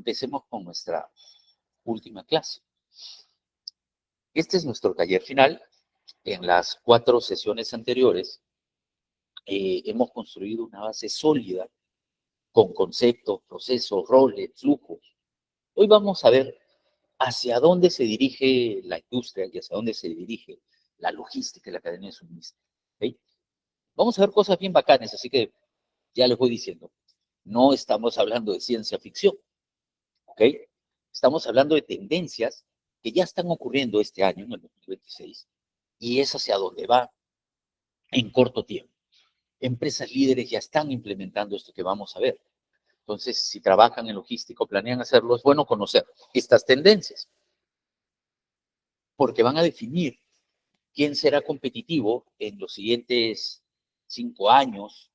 empecemos con nuestra última clase. Este es nuestro taller final. En las 4 sesiones anteriores hemos construido una base sólida con conceptos, procesos, roles, flujos. Hoy vamos a ver hacia dónde se dirige la industria y hacia dónde se dirige la logística y la cadena de suministro. ¿Okay? Vamos a ver cosas bien bacanas, así que ya les voy diciendo, no estamos hablando de ciencia ficción, ¿ok? Estamos hablando de tendencias que ya están ocurriendo este año, en el 2026, y es hacia donde va en corto tiempo. Empresas líderes ya están implementando esto que vamos a ver. Entonces, si trabajan en logística o planean hacerlo, es bueno conocer estas tendencias, porque van a definir quién será competitivo en los siguientes 5 años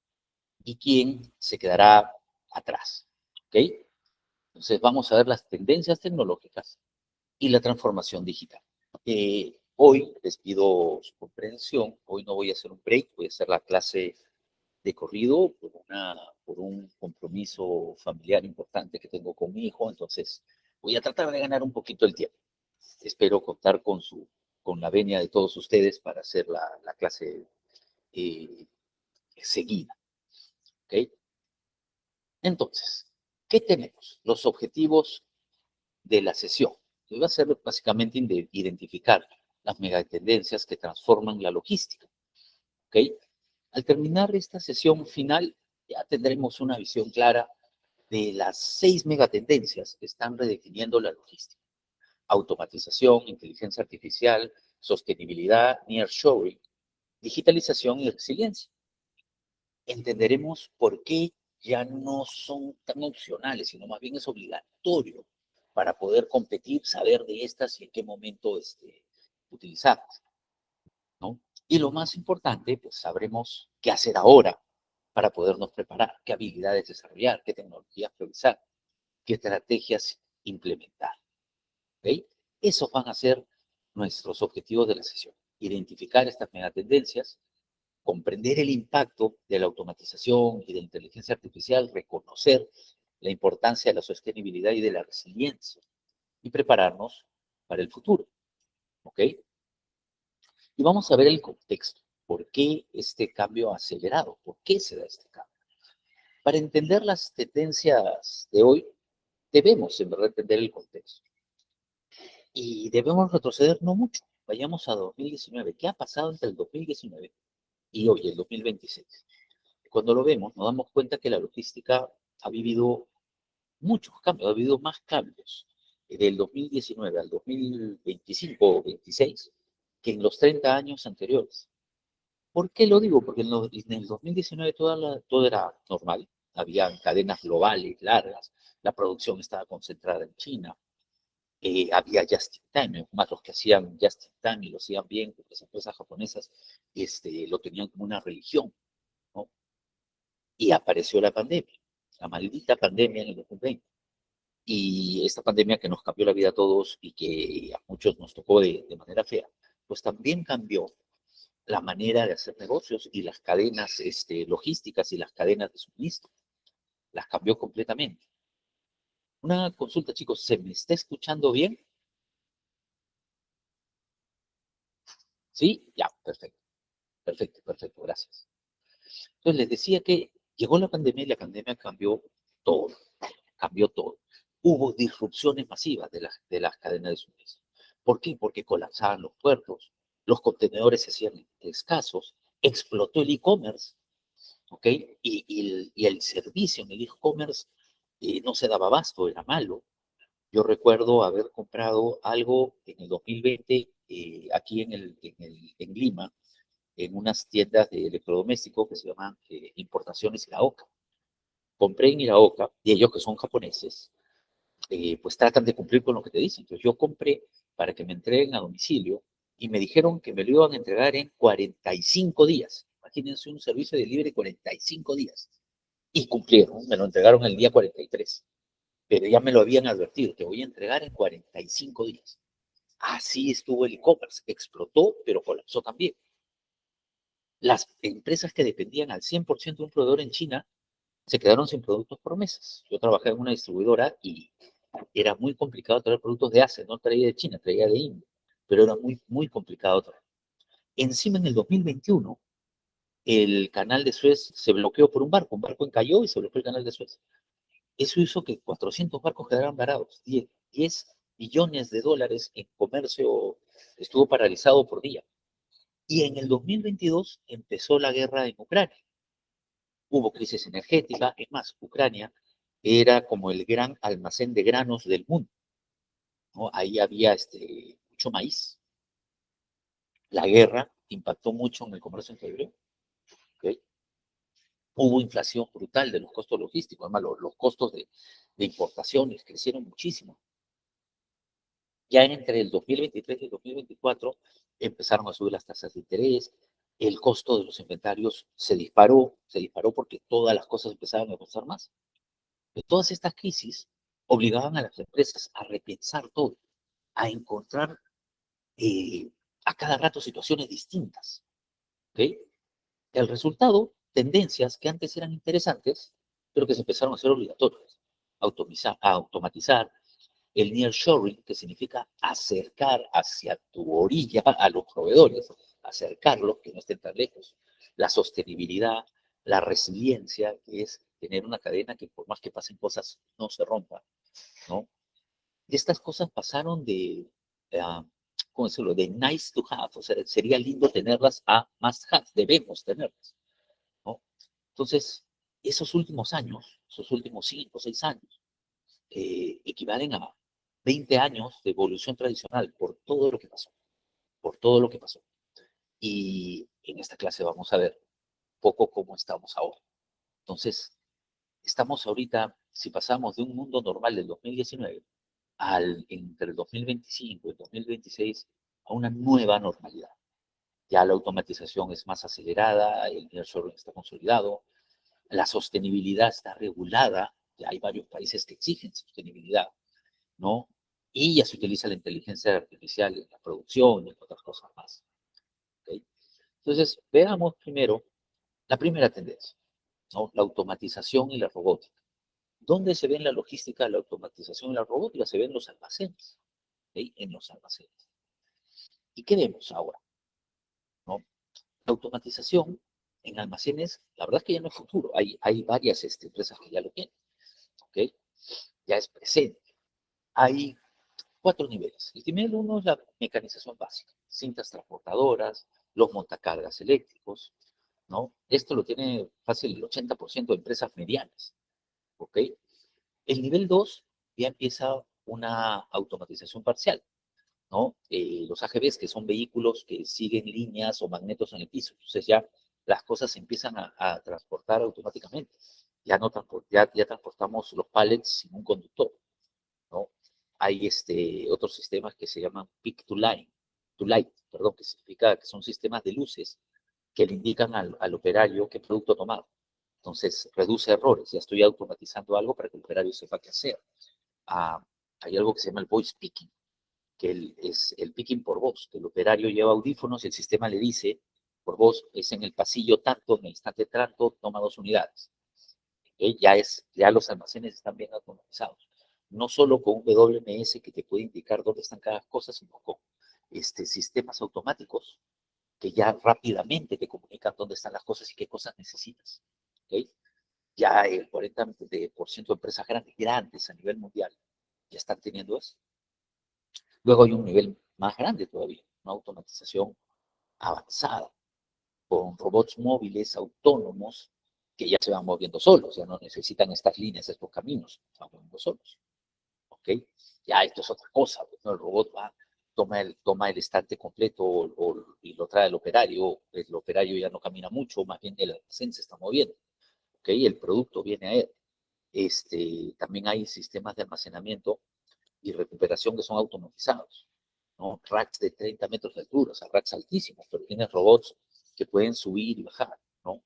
y quién se quedará atrás, ¿ok? Entonces, vamos a ver las tendencias tecnológicas y la transformación digital. Hoy les pido su comprensión. Hoy no voy a hacer un break, voy a hacer la clase de corrido por un compromiso familiar importante que tengo con mi hijo. Entonces, voy a tratar de ganar un poquito el tiempo. Espero contar con la venia de todos ustedes para hacer la clase seguida. ¿Ok? Entonces, ¿qué tenemos? Los objetivos de la sesión. Que va a ser básicamente identificar las megatendencias que transforman la logística. ¿Ok? Al terminar esta sesión final, ya tendremos una visión clara de las 6 megatendencias que están redefiniendo la logística. Automatización, inteligencia artificial, sostenibilidad, nearshoring, digitalización y resiliencia. Entenderemos por qué ya no son tan opcionales, sino más bien es obligatorio para poder competir, saber de estas y en qué momento utilizarlas, ¿no? Y lo más importante, pues sabremos qué hacer ahora para podernos preparar, qué habilidades desarrollar, qué tecnologías priorizar, qué estrategias implementar, ¿ok? Esos van a ser nuestros objetivos de la sesión. Identificar estas megatendencias, comprender el impacto de la automatización y de la inteligencia artificial, reconocer la importancia de la sostenibilidad y de la resiliencia y prepararnos para el futuro, ¿ok? Y vamos a ver el contexto. ¿Por qué este cambio acelerado? ¿Por qué se da este cambio? Para entender las tendencias de hoy, debemos en verdad entender el contexto. Y debemos retroceder no mucho. Vayamos a 2019. ¿Qué ha pasado entre el 2019 y hoy, el 2026? Cuando lo vemos, nos damos cuenta que la logística ha vivido muchos cambios, ha habido más cambios del 2019 al 2025 o 26 que en los 30 años anteriores. ¿Por qué lo digo? Porque en el 2019 todo era normal, había cadenas globales largas, la producción estaba concentrada en China, había just in time, más los que hacían just in time y lo hacían bien, porque las empresas japonesas lo tenían como una religión, ¿no? Y apareció la pandemia, la maldita pandemia en el 2020. Y esta pandemia que nos cambió la vida a todos y que a muchos nos tocó de manera fea, pues también cambió la manera de hacer negocios y las cadenas logísticas y las cadenas de suministro. Las cambió completamente. Una consulta, chicos, ¿se me está escuchando bien? ¿Sí? Ya, perfecto, perfecto, perfecto, gracias. Entonces les decía que llegó la pandemia y la pandemia cambió todo, cambió todo. Hubo disrupciones masivas de las cadenas de suministro. ¿Por qué? Porque colapsaban los puertos, los contenedores se hacían escasos, explotó el e-commerce, ¿ok? Y el servicio en el e-commerce no se daba abasto, era malo. Yo recuerdo haber comprado algo en el 2020 aquí en Lima, en unas tiendas de electrodomésticos que se llaman Importaciones Iraoka. Compré en Iraoka y ellos que son japoneses, pues tratan de cumplir con lo que te dicen. Entonces yo compré para que me entreguen a domicilio y me dijeron que me lo iban a entregar en 45 días. Imagínense un servicio de delivery 45 días. Y cumplieron, me lo entregaron el día 43. Pero ya me lo habían advertido, te voy a entregar en 45 días. Así estuvo el e-commerce, explotó, pero colapsó también. Las empresas que dependían al 100% de un proveedor en China se quedaron sin productos por meses. Yo trabajé en una distribuidora y era muy complicado traer productos de Asia, no traía de China, traía de India, pero era muy, muy complicado traer. Encima, en el 2021, el canal de Suez se bloqueó por un barco encalló y se bloqueó el canal de Suez. Eso hizo que 400 barcos quedaran varados, 10 billones de dólares en comercio estuvo paralizado por día. Y en el 2022 empezó la guerra en Ucrania. Hubo crisis energética, es más, Ucrania era como el gran almacén de granos del mundo, ¿no? Ahí había mucho maíz. La guerra impactó mucho en el comercio interior, ¿okay? Hubo inflación brutal de los costos logísticos, además los costos de importaciones crecieron muchísimo. Ya entre el 2023 y el 2024 empezaron a subir las tasas de interés, el costo de los inventarios se disparó porque todas las cosas empezaron a costar más. Pero todas estas crisis obligaban a las empresas a repensar todo, a encontrar a cada rato situaciones distintas. ¿Okay? El resultado, tendencias que antes eran interesantes, pero que se empezaron a hacer obligatorias. Automatizar, el nearshoring, que significa acercar hacia tu orilla a los proveedores, acercarlos, que no estén tan lejos. La sostenibilidad, la resiliencia, que es tener una cadena que por más que pasen cosas no se rompa, ¿no? Y estas cosas pasaron ¿cómo decirlo? De nice to have, o sea, sería lindo tenerlas a must have, debemos tenerlas, ¿no? Entonces, esos últimos años, esos últimos 5 o 6 años, equivalen a 20 años de evolución tradicional por todo lo que pasó, por todo lo que pasó. Y en esta clase vamos a ver un poco cómo estamos ahora. Entonces, estamos ahorita, si pasamos de un mundo normal del 2019 entre el 2025 y el 2026 a una nueva normalidad. Ya la automatización es más acelerada, el nearshoring está consolidado, la sostenibilidad está regulada, ya hay varios países que exigen sostenibilidad, ¿no? Y ya se utiliza la inteligencia artificial en la producción y en otras cosas más. ¿Okay? Entonces, veamos primero la primera tendencia, ¿no? La automatización y la robótica. ¿Dónde se ve en la logística la automatización y la robótica? Se ve en los almacenes, ¿okay? En los almacenes. ¿Y qué vemos ahora? ¿No? La automatización en almacenes, la verdad es que ya no es futuro. Hay varias empresas que ya lo tienen, ¿ok? Ya es presente. Hay 4 niveles. El nivel 1 es la mecanización básica, cintas transportadoras, los montacargas eléctricos, ¿no? Esto lo tiene fácil el 80% de empresas medianas, ¿ok? El nivel 2 ya empieza una automatización parcial, ¿no? Los AGVs, que son vehículos que siguen líneas o magnetos en el piso. Entonces ya las cosas se empiezan a transportar automáticamente. Ya, no ya transportamos los pallets sin un conductor, ¿no? Hay otros sistemas que se llaman Pick to Light, perdón, que significa que son sistemas de luces que le indican al operario qué producto tomar. Entonces, reduce errores. Ya estoy automatizando algo para que el operario sepa qué hacer. Hay algo que se llama el voice picking, que es el picking por voz, que el operario lleva audífonos y el sistema le dice por voz, es en el pasillo tanto, en el instante tanto, toma 2 unidades. ¿Okay? Ya los almacenes están bien automatizados. No solo con un WMS que te puede indicar dónde están cada cosa, sino con sistemas automáticos que ya rápidamente te comunican dónde están las cosas y qué cosas necesitas. ¿Okay? Ya el 40% de empresas grandes a nivel mundial ya están teniendo eso. Luego hay un nivel más grande todavía, una automatización avanzada, con robots móviles autónomos que ya se van moviendo solos, ya no necesitan estas líneas, estos caminos, se van moviendo solos. ¿Ok? Ya esto es otra cosa, ¿no? El robot toma el estante completo y lo trae al operario, el operario ya no camina mucho, más bien el almacén se está moviendo. ¿Ok? El producto viene a él. También hay sistemas de almacenamiento y recuperación que son automatizados, ¿no? Racks de 30 metros de altura, o sea, racks altísimos, pero tienen robots que pueden subir y bajar, ¿no?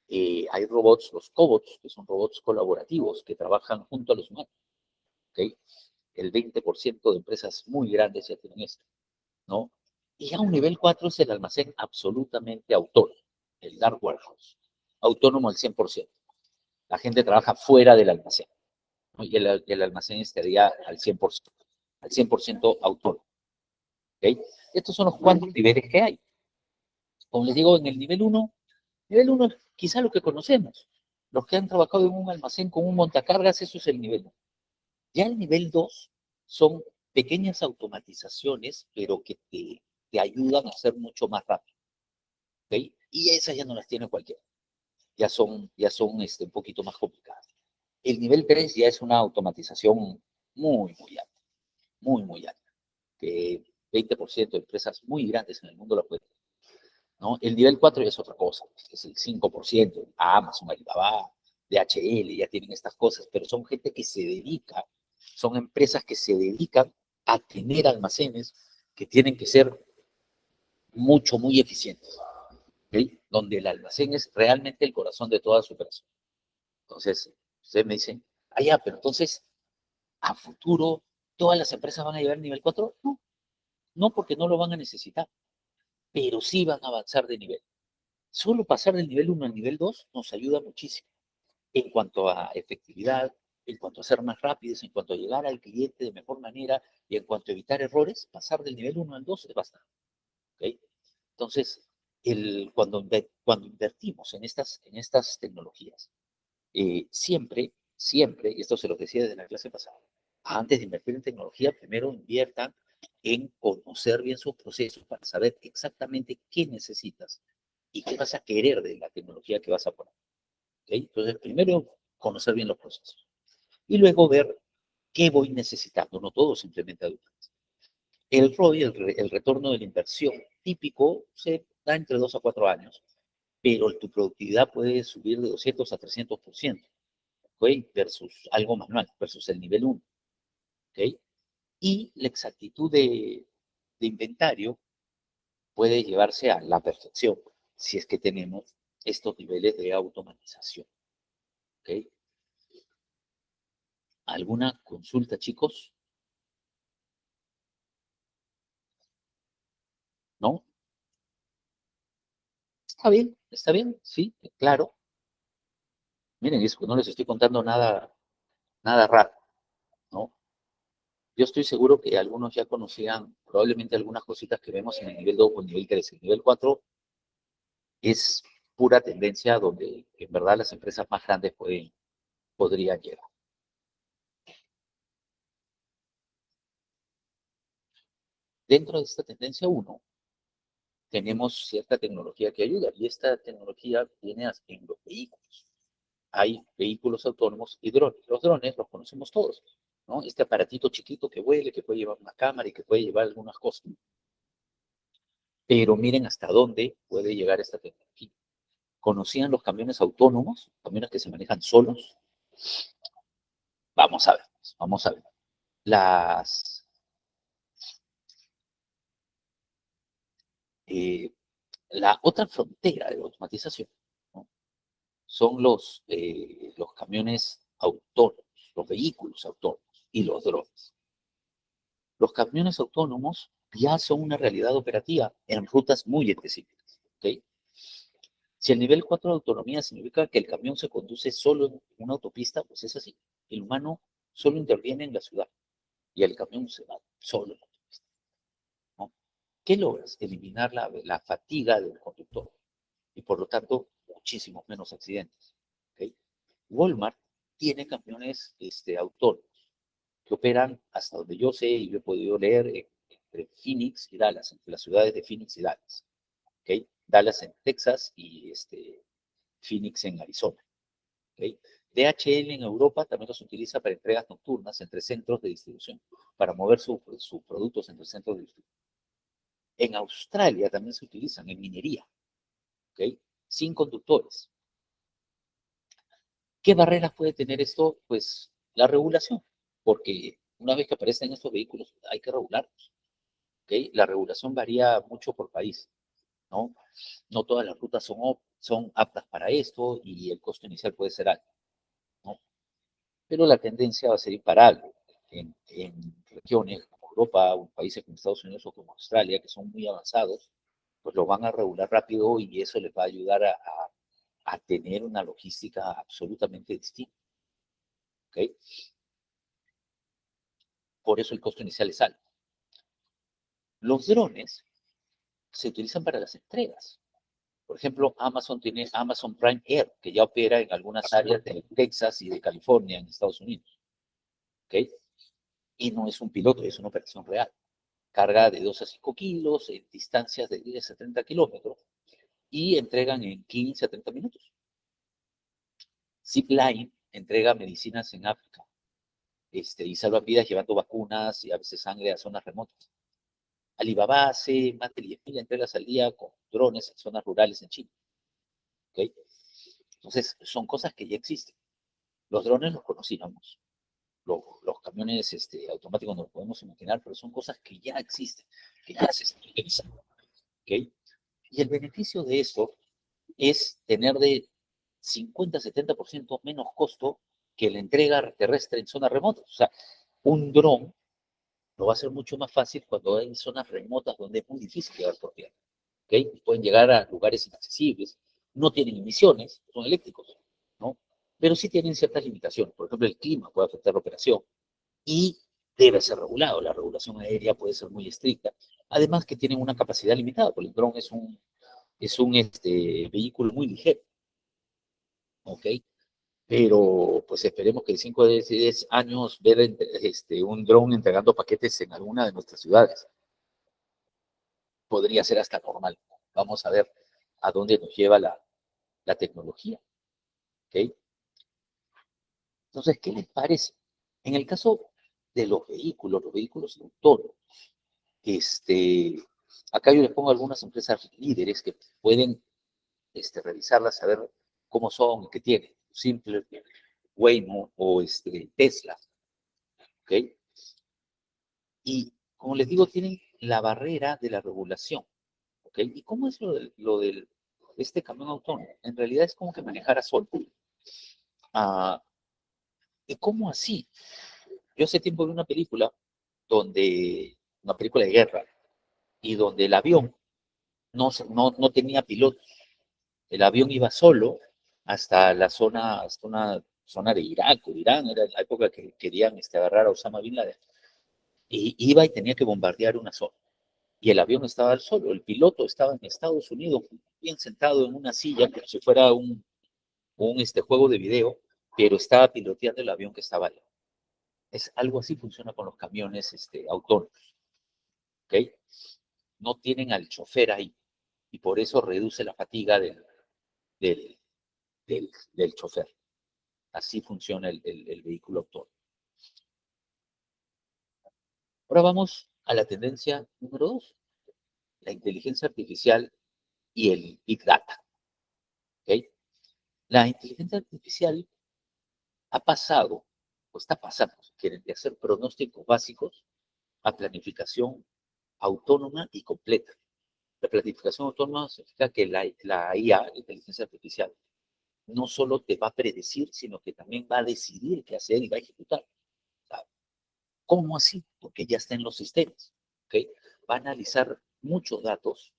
Hay robots, los cobots, que son robots colaborativos que trabajan junto a los humanos, ¿ok? El 20% de empresas muy grandes ya tienen esto, ¿no? Y ya un nivel 4 es el almacén absolutamente autónomo, el dark warehouse, autónomo al 100%. La gente trabaja fuera del almacén, ¿no? Y el almacén estaría al 100% autónomo. ¿Okay? Estos son los cuatro niveles que hay. Como les digo, en el nivel 1 es quizá lo que conocemos. Los que han trabajado en un almacén con un montacargas, eso es el nivel 1. Ya el nivel 2 son pequeñas automatizaciones, pero que te ayudan a ser mucho más rápido. ¿Okay? Y esas ya no las tiene cualquiera. Ya son un poquito más complicadas. El nivel 3 ya es una automatización muy alta, muy alta, que 20% de empresas muy grandes en el mundo la pueden, ¿no? El nivel 4 ya es otra cosa, es el 5%, Amazon, Alibaba, DHL, ya tienen estas cosas, pero son gente que se dedica, son empresas que se dedican a tener almacenes que tienen que ser muy eficientes, ¿okay? Donde el almacén es realmente el corazón de toda su operación. Entonces, ustedes me dicen, ya, pero entonces, a futuro, ¿todas las empresas van a llegar al nivel 4? No, no porque no lo van a necesitar, pero sí van a avanzar de nivel. Solo pasar del nivel 1 al nivel 2 nos ayuda muchísimo en cuanto a efectividad, en cuanto a ser más rápidos, en cuanto a llegar al cliente de mejor manera y en cuanto a evitar errores, pasar del nivel 1 al 2 es bastante. ¿Okay? Entonces, cuando invertimos en estas tecnologías, siempre, y esto se lo decía desde la clase pasada, antes de invertir en tecnología, primero inviertan en conocer bien sus procesos para saber exactamente qué necesitas y qué vas a querer de la tecnología que vas a poner. ¿Okay? Entonces, primero, conocer bien los procesos y luego ver qué voy necesitando, no todo simplemente adulto. El ROI, el retorno de la inversión típico, se da entre 2 a 4 años, pero tu productividad puede subir de 200 a 300%. ¿Okay? Versus algo manual, versus el nivel 1. ¿Okay? Y la exactitud de inventario puede llevarse a la perfección si es que tenemos estos niveles de automatización. ¿Okay? ¿Alguna consulta, chicos? ¿No? Está bien, sí, claro. Miren, eso, no les estoy contando nada raro, ¿no? Yo estoy seguro que algunos ya conocían probablemente algunas cositas que vemos en el nivel 2 o el nivel 3. El nivel 4 es pura tendencia donde en verdad las empresas más grandes podrían llegar. Dentro de esta tendencia 1, tenemos cierta tecnología que ayuda y esta tecnología viene en los vehículos. Hay vehículos autónomos y drones. Los drones los conocemos todos, ¿no? Este aparatito chiquito que huele, que puede llevar una cámara y que puede llevar algunas cosas. Pero miren hasta dónde puede llegar esta tecnología. ¿Conocían los camiones autónomos, camiones que se manejan solos? Vamos a ver. Las, eh, la otra frontera de la automatización, ¿no? Son los camiones autónomos, los vehículos autónomos y los drones. Los camiones autónomos ya son una realidad operativa en rutas muy específicas. ¿Okay? Si el nivel 4 de autonomía significa que el camión se conduce solo en una autopista, pues es así. El humano solo interviene en la ciudad y el camión se va solo en la autopista, ¿no? ¿Qué logras? Eliminar la fatiga del conductor y por lo tanto muchísimos menos accidentes. ¿Okay? Walmart tiene camiones autónomos que operan hasta donde yo sé y yo he podido leer entre Phoenix y Dallas, entre las ciudades de Phoenix y Dallas. ¿Okay? Dallas en Texas y Phoenix en Arizona. ¿Okay? DHL en Europa también los utiliza para entregas nocturnas entre centros de distribución, para mover sus productos entre centros de distribución. En Australia también se utilizan en minería, ¿okay? Sin conductores. ¿Qué barreras puede tener esto? Pues la regulación, porque una vez que aparecen estos vehículos hay que regularlos. ¿Okay? La regulación varía mucho por país, ¿no? No todas las rutas son aptas para esto y el costo inicial puede ser alto, ¿no? Pero la tendencia va a ser imparable en regiones como Europa o países como Estados Unidos o como Australia, que son muy avanzados, pues lo van a regular rápido y eso les va a ayudar a tener una logística absolutamente distinta. ¿Okay? Por eso el costo inicial es alto. Los drones se utilizan para las entregas. Por ejemplo, Amazon tiene Amazon Prime Air, que ya opera en algunas áreas de Texas y de California en Estados Unidos. ¿Ok? Y no es un piloto, es una operación real. Carga de 2 a 5 kilos en distancias de 10 a 30 kilómetros y entregan en 15 a 30 minutos. Zipline entrega medicinas en África y salva vidas llevando vacunas y a veces sangre a zonas remotas. Alibaba hace más de 10.000 entregas al día con drones en zonas rurales en China. ¿Okay? Entonces, son cosas que ya existen. Los drones los conocíamos. Los camiones automáticos no los podemos imaginar, pero son cosas que ya existen, que ya se están utilizando. ¿Okay? Y el beneficio de esto es tener de 50-70% menos costo que la entrega terrestre en zonas remotas. O sea, un dron lo va a ser mucho más fácil cuando hay zonas remotas donde es muy difícil llegar por tierra. ¿Okay? Pueden llegar a lugares inaccesibles, no tienen emisiones, son eléctricos, ¿no? Pero sí tienen ciertas limitaciones. Por ejemplo, el clima puede afectar la operación y debe ser regulado. La regulación aérea puede ser muy estricta. Además que tienen una capacidad limitada, porque el dron es un vehículo muy ligero, ¿ok? Pero pues esperemos que en 5 de 10 años ver un dron entregando paquetes en alguna de nuestras ciudades. Podría ser hasta normal. Vamos a ver a dónde nos lleva la tecnología, ¿ok? Entonces, ¿qué les parece? En el caso de los vehículos autónomos, acá yo les pongo algunas empresas líderes que pueden revisarlas, saber cómo son, qué tienen. Simple, Waymo o Tesla, ¿ok? Y como les digo, tienen la barrera de la regulación, ¿ok? ¿Y cómo es lo del este camión autónomo? En realidad es como que manejara solo. ¿Y cómo así? Yo hace tiempo vi una película una película de guerra, y donde el avión no tenía piloto. El avión iba solo hasta una zona de Irak o Irán, era la época que querían agarrar a Osama Bin Laden. Y iba y tenía que bombardear una zona. Y el avión estaba solo, el piloto estaba en Estados Unidos, bien sentado en una silla, como si fuera un juego de video, pero estaba piloteando el avión que estaba ahí. Algo así funciona con los camiones autónomos, ¿ok? No tienen al chofer ahí, y por eso reduce la fatiga del, del chofer. Así funciona el vehículo autónomo. Ahora vamos a la tendencia número 2, la inteligencia artificial y el Big Data. ¿Okay? La inteligencia artificial ha pasado, o está pasando, si quieren, de hacer pronósticos básicos a planificación autónoma y completa. La planificación autónoma significa que la IA, la inteligencia artificial, no solo te va a predecir, sino que también va a decidir qué hacer y va a ejecutar. ¿Cómo así? Porque ya está en los sistemas. ¿Okay? Va a analizar muchos datos,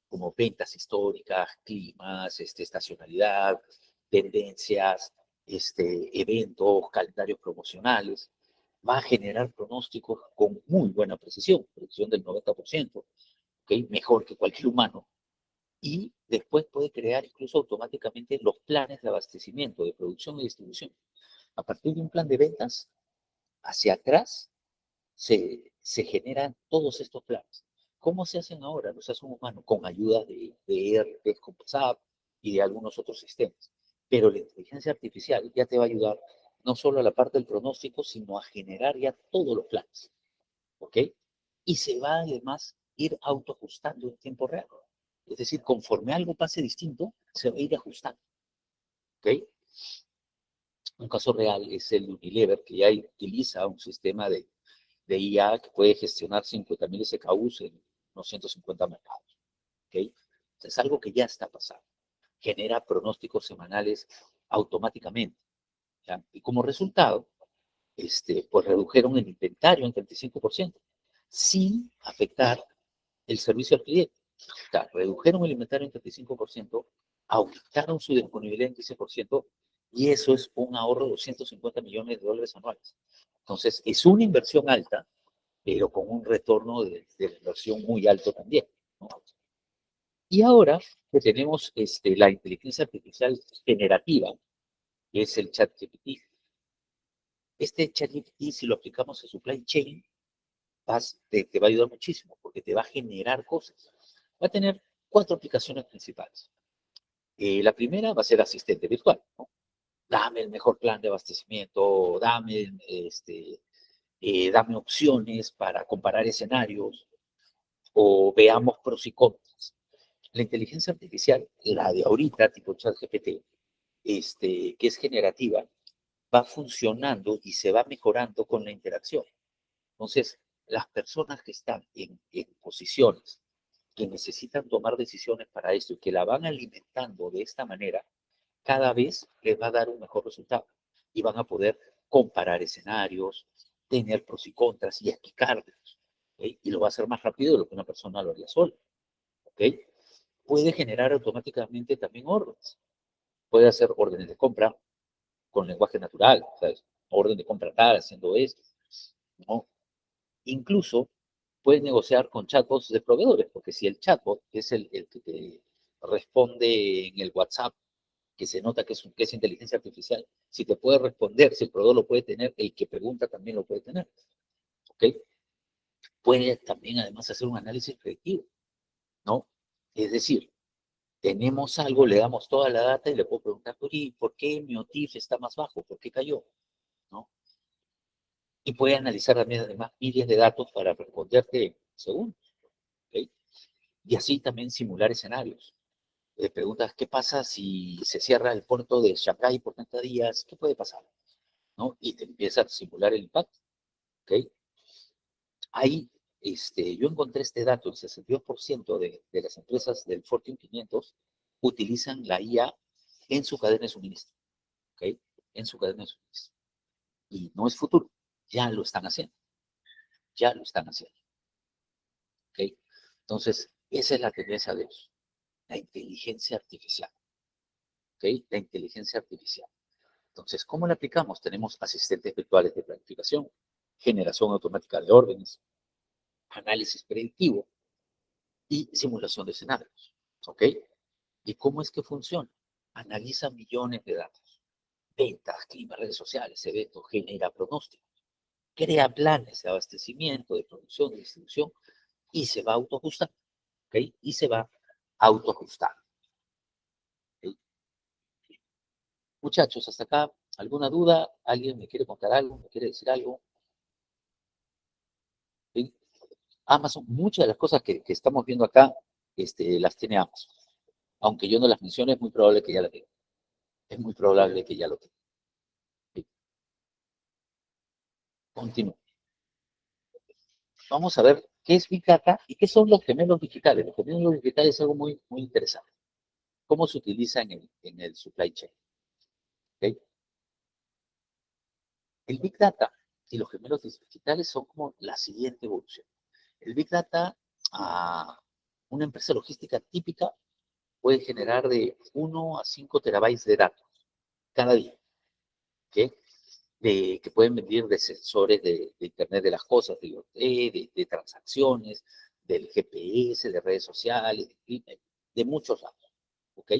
como ventas históricas, climas, estacionalidad, tendencias, eventos, calendarios promocionales. Va a generar pronósticos con muy buena precisión del 90%, ¿okay? Mejor que cualquier humano. Y después puede crear incluso automáticamente los planes de abastecimiento, de producción y distribución. A partir de un plan de ventas, hacia atrás se generan todos estos planes. ¿Cómo se hacen ahora? Los hace un humano con ayuda de ERP, con WhatsApp y de algunos otros sistemas. Pero la inteligencia artificial ya te va a ayudar no solo a la parte del pronóstico, sino a generar ya todos los planes. ¿Ok? Y se va además a ir autoajustando en tiempo real. Es decir, conforme algo pase distinto, se va a ir ajustando. ¿Ok? Un caso real es el Unilever, que ya utiliza un sistema de IA que puede gestionar 50.000 SKUs en unos 150 mercados. ¿Okay? Es algo que ya está pasando. Genera pronósticos semanales automáticamente. ¿Ya? Y como resultado, pues redujeron el inventario en 35%, sin afectar el servicio al cliente. O sea, redujeron el inventario en 35%, aumentaron su disponibilidad en 15%, y eso es un ahorro de $250 millones anuales. Entonces, es una inversión alta, pero con un retorno de la inversión muy alto también, ¿no? Y ahora que tenemos la inteligencia artificial generativa, que es el ChatGPT, este ChatGPT, si lo aplicamos en supply chain, te va a ayudar muchísimo, porque te va a generar cosas. Va a tener 4 aplicaciones principales. La primera va a ser asistente virtual, ¿no? Dame el mejor plan de abastecimiento, dame opciones para comparar escenarios, o veamos pros y contras. La inteligencia artificial, la de ahorita, tipo ChatGPT, que es generativa, va funcionando y se va mejorando con la interacción. Entonces, las personas que están en posiciones que necesitan tomar decisiones para esto y que la van alimentando de esta manera, cada vez les va a dar un mejor resultado y van a poder comparar escenarios, tener pros y contras y explicarlos. ¿Okay? Y lo va a hacer más rápido de lo que una persona lo haría sola. ¿Okay? Puede generar automáticamente también órdenes. Puede hacer órdenes de compra con lenguaje natural, ¿sabes? Orden de compra tal, haciendo esto, ¿no? Incluso puedes negociar con chatbots de proveedores, porque si el chatbot es el que te responde en el WhatsApp, que se nota que es inteligencia artificial, si te puede responder, si el proveedor lo puede tener, el que pregunta también lo puede tener. ¿Ok? Puede también además hacer un análisis predictivo, ¿no? Es decir, tenemos algo, le damos toda la data y le puedo preguntar, oye, ¿por qué mi OTIF está más bajo? ¿Por qué cayó? ¿No? Y puede analizar también además miles de datos para responderte según. ¿Ok? Y así también simular escenarios. Preguntas, ¿qué pasa si se cierra el puerto de Shanghái por 30 días? ¿Qué puede pasar? ¿No? Y te empieza a simular el impacto. ¿Ok? Ahí yo encontré este dato, el 62% de las empresas del Fortune 500 utilizan la IA en su cadena de suministro. ¿Ok? En su cadena de suministro. Y no es futuro, ya lo están haciendo. Ya lo están haciendo. ¿Ok? Entonces, esa es la tendencia de ellos. La inteligencia artificial. ¿Ok? La inteligencia artificial. Entonces, ¿cómo la aplicamos? Tenemos asistentes virtuales de planificación, generación automática de órdenes, análisis predictivo y simulación de escenarios. ¿Ok? ¿Y cómo es que funciona? Analiza millones de datos. Ventas, clima, redes sociales, eventos, genera pronósticos. Crea planes de abastecimiento, de producción, de distribución y se va autoajustando. ¿Ok? Y se va autoajustando. ¿Ok? Muchachos, hasta acá, ¿alguna duda? ¿Alguien me quiere contar algo? ¿Me quiere decir algo? ¿Sí? Amazon, muchas de las cosas que estamos viendo acá, las tiene Amazon. Aunque yo no las mencione, es muy probable que ya la tenga. Es muy probable que ya lo tenga. ¿Sí? Continúo. Vamos a ver qué es Big Data y qué son los gemelos digitales. Los gemelos digitales es algo muy, muy interesante. ¿Cómo se utiliza en el supply chain? ¿Okay? El Big Data y los gemelos digitales son como la siguiente evolución. El Big Data, una empresa logística típica puede generar de 1 a 5 terabytes de datos cada día. ¿Okay? Que pueden venir de sensores de Internet de las cosas, de IoT, de transacciones, del GPS, de redes sociales, de muchos datos. ¿Ok?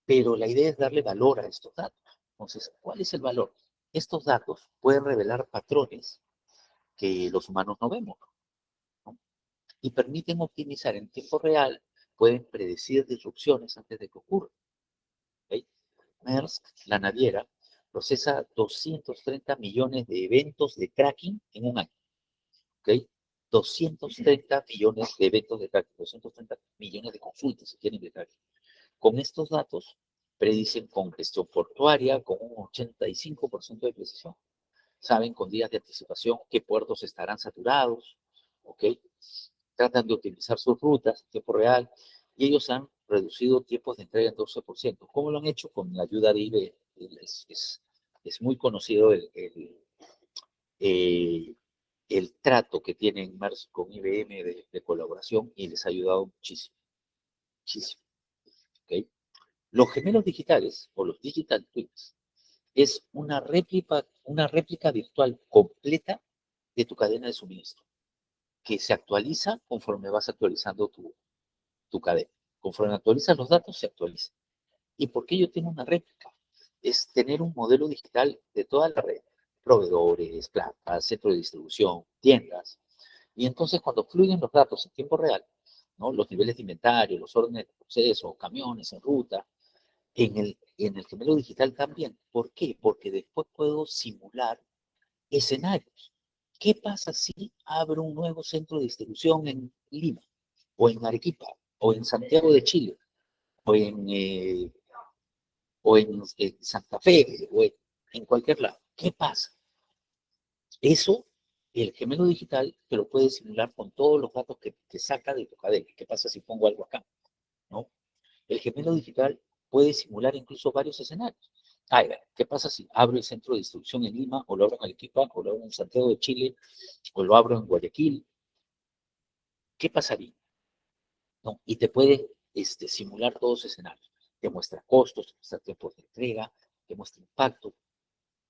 Pero la idea es darle valor a estos datos. Entonces, ¿cuál es el valor? Estos datos pueden revelar patrones que los humanos no vemos, ¿no? Y permiten optimizar en tiempo real, pueden predecir disrupciones antes de que ocurran. ¿Ok? Maersk, la naviera, procesa 230 millones de eventos de tracking en un año. ¿Ok? 230 millones de eventos de tracking, 230 millones de consultas se tienen de tracking. Con estos datos, predicen con gestión portuaria con un 85% de precisión. Saben con días de anticipación qué puertos estarán saturados, ¿ok? Tratan de optimizar sus rutas en tiempo real y ellos han reducido tiempos de entrega en 12%. ¿Cómo lo han hecho? Con la ayuda de IBM. Es muy conocido eh, el trato que tienen Maersk con IBM de colaboración y les ha ayudado muchísimo, muchísimo. ¿Okay? Los gemelos digitales o los digital twins es una réplica virtual completa de tu cadena de suministro, que se actualiza conforme vas actualizando tu cadena. Conforme actualizas los datos, se actualiza. ¿Y por qué yo tengo una réplica? Es tener un modelo digital de toda la red, proveedores, plantas, centro de distribución, tiendas. Y entonces cuando fluyen los datos en tiempo real, ¿no? Los niveles de inventario, los órdenes de proceso, camiones en ruta, en el gemelo digital también. ¿Por qué? Porque después puedo simular escenarios. ¿Qué pasa si abro un nuevo centro de distribución en Lima, o en Arequipa, o en Santiago de Chile, o en Santa Fe, en cualquier lado? ¿Qué pasa? Eso, el gemelo digital te lo puede simular con todos los datos que saca de tu cadena. ¿Qué pasa si pongo algo acá? ¿No? El gemelo digital puede simular incluso varios escenarios. ¿Qué pasa si abro el centro de distribución en Lima, o lo abro en Arequipa, o lo abro en Santiago de Chile, o lo abro en Guayaquil? ¿Qué pasaría? ¿No? Y te puede simular todos los escenarios. Te muestra costos, te muestra tiempo de entrega, te muestra impacto,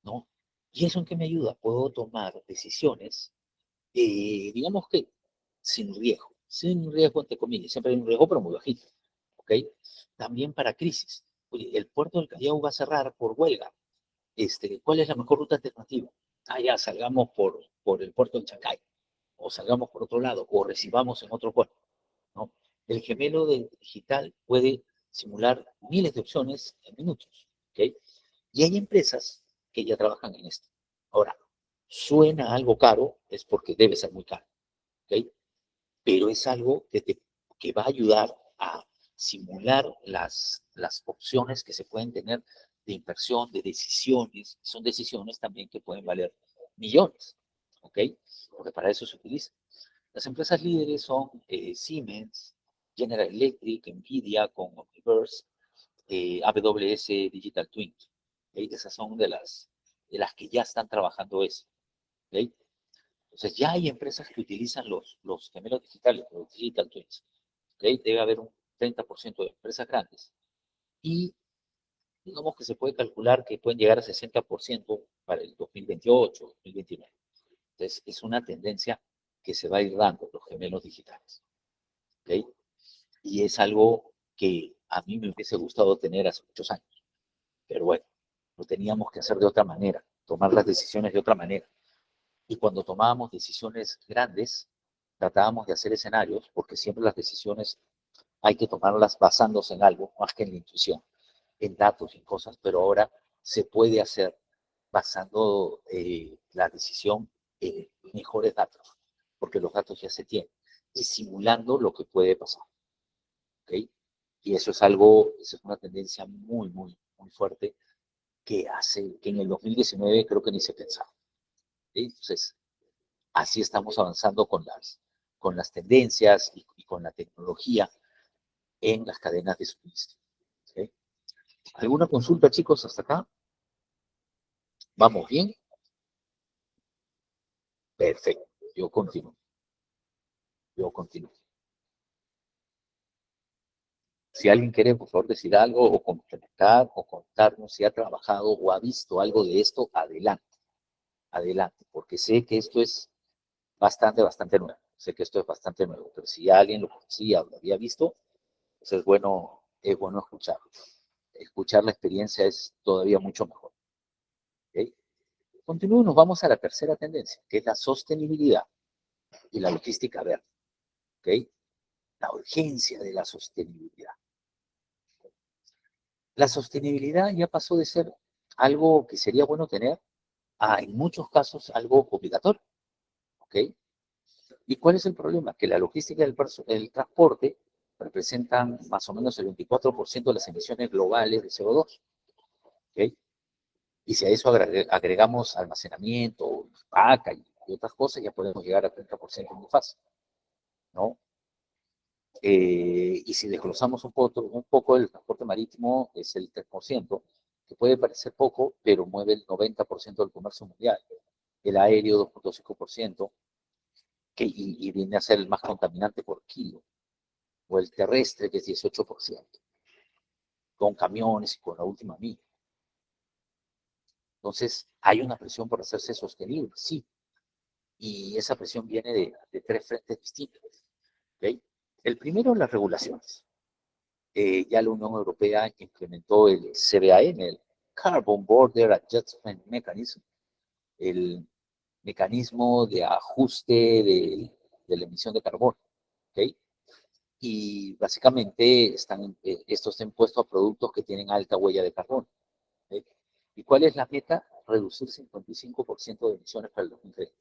¿no? ¿Y eso en qué me ayuda? Puedo tomar decisiones, digamos que sin riesgo entre comillas, siempre hay un riesgo, pero muy bajito, ¿ok? También para crisis. Oye, el puerto del Callao va a cerrar por huelga. ¿Cuál es la mejor ruta alternativa? Ya, salgamos por el puerto de Chancay, o salgamos por otro lado, o recibamos en otro puerto, ¿no? El gemelo digital puede simular miles de opciones en minutos, ¿ok? Y hay empresas que ya trabajan en esto. Ahora, suena algo caro, es porque debe ser muy caro, ¿ok? Pero es algo que va a ayudar a simular las opciones que se pueden tener de inversión, de decisiones. Son decisiones también que pueden valer millones, ¿ok? Porque para eso se utiliza. Las empresas líderes son Siemens, General Electric, Nvidia con Omniverse, AWS Digital Twin. ¿Okay? Esas son de las que ya están trabajando eso. ¿Okay? Entonces ya hay empresas que utilizan los gemelos digitales, los Digital Twins. ¿Okay? Debe haber un 30% de empresas grandes. Y digamos que se puede calcular que pueden llegar a 60% para el 2028, 2029. Entonces es una tendencia que se va a ir dando los gemelos digitales. ¿Okay? Y es algo que a mí me hubiese gustado tener hace muchos años. Pero bueno, lo teníamos que hacer de otra manera, tomar las decisiones de otra manera. Y cuando tomábamos decisiones grandes, tratábamos de hacer escenarios, porque siempre las decisiones hay que tomarlas basándose en algo, más que en la intuición, en datos y cosas, pero ahora se puede hacer basando la decisión en mejores datos, porque los datos ya se tienen, y simulando lo que puede pasar. ¿Okay? Y eso es una tendencia muy, muy, muy fuerte que hace que en el 2019 creo que ni se pensaba. ¿Okay? Entonces, así estamos avanzando con las tendencias y con la tecnología en las cadenas de suministro. ¿Okay? ¿Alguna consulta, chicos, hasta acá? ¿Vamos bien? Perfecto. Yo continúo. Yo continúo. Si alguien quiere, por favor, decir algo o complementar o contarnos si ha trabajado o ha visto algo de esto, adelante. Adelante, porque sé que esto es bastante, bastante nuevo. Sé que esto es bastante nuevo, pero si alguien lo conocía o lo había visto, pues es bueno escucharlo. Escuchar la experiencia es todavía mucho mejor. ¿Okay? Continúo, nos vamos a la tercera tendencia, que es la sostenibilidad y la logística verde. ¿Okay? La urgencia de la sostenibilidad. La sostenibilidad ya pasó de ser algo que sería bueno tener a, en muchos casos, algo obligatorio. ¿Ok? ¿Y cuál es el problema? Que la logística del transporte representan más o menos el 24% de las emisiones globales de CO2. ¿Ok? Y si a eso agregamos almacenamiento, vaca y otras cosas, ya podemos llegar a 30% muy fácil, ¿no? Y si desglosamos un poco el transporte marítimo, es el 3%, que puede parecer poco, pero mueve el 90% del comercio mundial. El aéreo, 2,5%, y viene a ser el más contaminante por kilo. O el terrestre, que es 18%, con camiones y con la última milla. Entonces, ¿hay una presión por hacerse sostenible? Sí, Y esa presión viene de tres frentes distintos. ¿Okay? El primero, las regulaciones. Ya la Unión Europea implementó el CBAM, el Carbon Border Adjustment Mechanism, el mecanismo de ajuste de la emisión de carbono. ¿Okay? Y básicamente esto está impuesto a productos que tienen alta huella de carbono. ¿Okay? ¿Y cuál es la meta? Reducir 55% de emisiones para el 2030.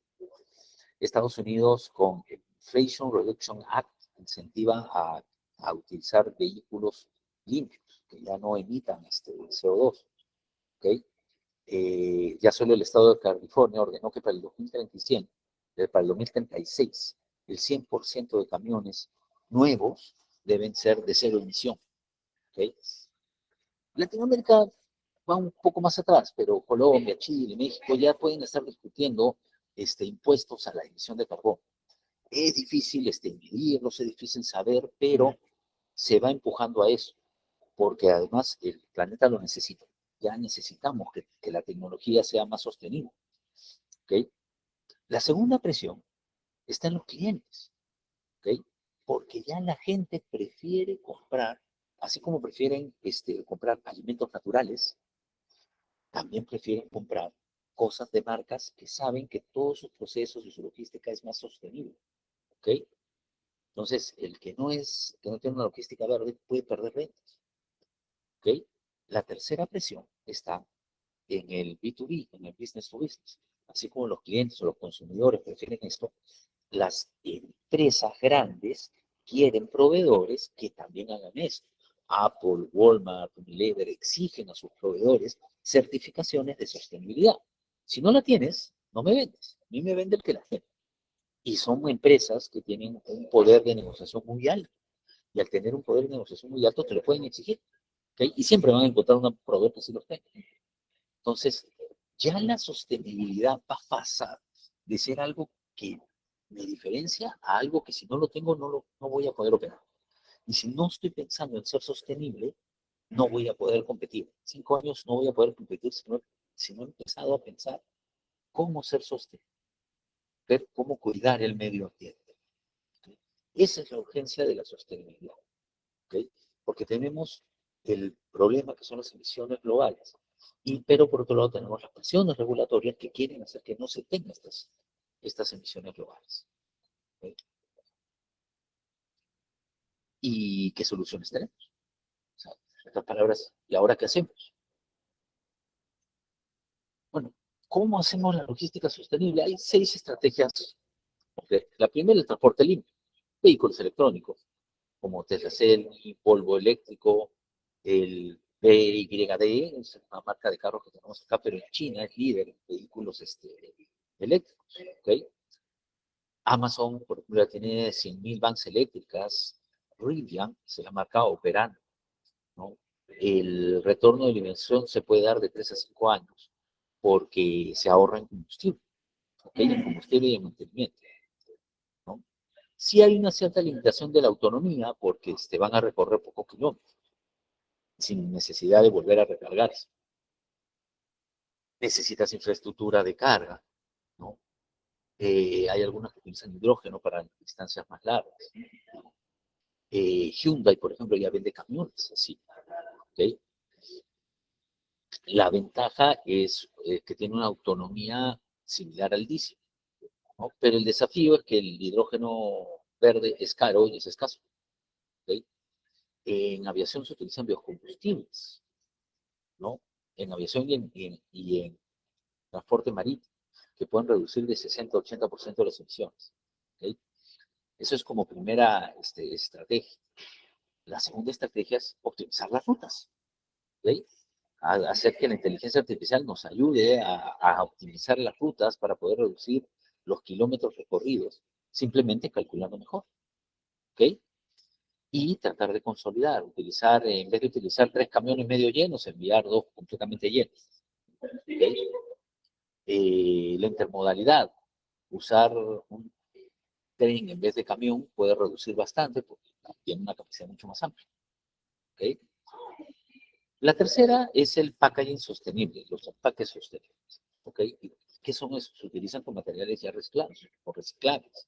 Estados Unidos, con el Inflation Reduction Act, incentiva a utilizar vehículos limpios, que ya no emitan CO2. ¿Okay? Ya solo el estado de California ordenó que para el 2035, para el 2036, el 100% de camiones nuevos deben ser de cero emisión. ¿Okay? Latinoamérica va un poco más atrás, pero Colombia, Chile, México ya pueden estar discutiendo impuestos a la emisión de carbono. Es difícil medirlos, es difícil saber, pero se va empujando a eso, porque además el planeta lo necesita. Ya necesitamos que la tecnología sea más sostenible. ¿Okay? La segunda presión está en los clientes. ¿Okay? Porque ya la gente prefiere comprar, así como prefieren comprar alimentos naturales, también prefieren comprar cosas de marcas que saben que todos sus procesos y su logística es más sostenible. ¿Ok? Entonces, el que no tiene una logística verde puede perder ventas. ¿Ok? La tercera presión está en el B2B, en el business to business. Así como los clientes o los consumidores prefieren esto, las empresas grandes quieren proveedores que también hagan esto. Apple, Walmart, Unilever exigen a sus proveedores certificaciones de sostenibilidad. Si no la tienes, no me vendes. A mí me vende el que la tiene. Y son empresas que tienen un poder de negociación muy alto. Y al tener un poder de negociación muy alto, te lo pueden exigir. ¿Okay? Y siempre van a encontrar un proveedor que sí los tenga. Entonces, ya la sostenibilidad va a pasar de ser algo que me diferencia a algo que si no lo tengo no voy a poder operar. Y si no estoy pensando en ser sostenible, no voy a poder competir. 5 años no voy a poder competir si no he empezado a pensar cómo ser sostenible, ver cómo cuidar el medio ambiente. ¿Okay? Esa es la urgencia de la sostenibilidad. ¿Okay? Porque tenemos el problema que son las emisiones globales. Pero por otro lado tenemos las presiones regulatorias que quieren hacer que no se tengan estas emisiones globales. ¿Okay? ¿Y qué soluciones tenemos? O sea, en otras palabras, ¿y ahora qué hacemos? Bueno, ¿cómo hacemos la logística sostenible? Hay 6 estrategias. Okay. La primera, el transporte limpio, vehículos electrónicos, como Tesla Cell, Volvo eléctrico, el BYD, es una marca de carros que tenemos acá, pero en China es líder en vehículos eléctricos. ¿Okay? Amazon, por ejemplo, ya tiene 100.000 vans eléctricas. Rivian es la marca operando. ¿No? El retorno de la inversión se puede dar de 3 a 5 años porque se ahorra en combustible. ¿Okay? En combustible y en mantenimiento. ¿No? Sí hay una cierta limitación de la autonomía porque van a recorrer pocos kilómetros sin necesidad de volver a recargarse. Necesitas infraestructura de carga, ¿no? Hay algunas que utilizan hidrógeno para distancias más largas. Hyundai, por ejemplo, ya vende camiones así. ¿Okay? La ventaja es que tiene una autonomía similar al diésel, ¿no? Pero el desafío es que el hidrógeno verde es caro y es escaso. ¿Okay? En aviación se utilizan biocombustibles, ¿no? En aviación y en transporte marítimo, que pueden reducir de 60 a 80% las emisiones. ¿Okay? Eso es como primera estrategia. La segunda estrategia es optimizar las rutas. ¿Okay? Hacer que la inteligencia artificial nos ayude a optimizar las rutas para poder reducir los kilómetros recorridos, simplemente calculando mejor. ¿Okay? Y tratar de consolidar, en vez de utilizar 3 camiones medio llenos, enviar 2 completamente llenos. ¿Okay? La intermodalidad, usar un tren en vez de camión puede reducir bastante porque tiene una capacidad mucho más amplia. ¿Okay? La tercera es el packaging sostenible, los empaques sostenibles. ¿Okay? ¿Qué son esos? Se utilizan con materiales ya reciclados o reciclables.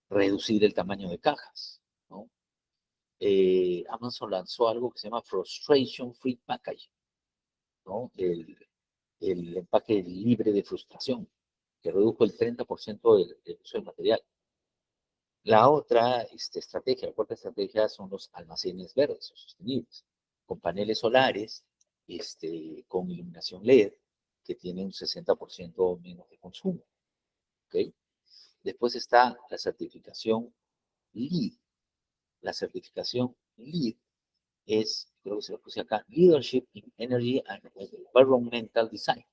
Reducir el tamaño de cajas, ¿no? Amazon lanzó algo que se llama Frustration Free Packaging, ¿no? El empaque libre de frustración, que redujo el 30% del uso del material. La otra estrategia, la cuarta estrategia son los almacenes verdes o sostenibles, con paneles solares, con iluminación LED, que tiene un 60% menos de consumo. ¿Okay? Después está la certificación LEED. La certificación LEED es, creo que se lo puse acá, Leadership in Energy and Environmental Design.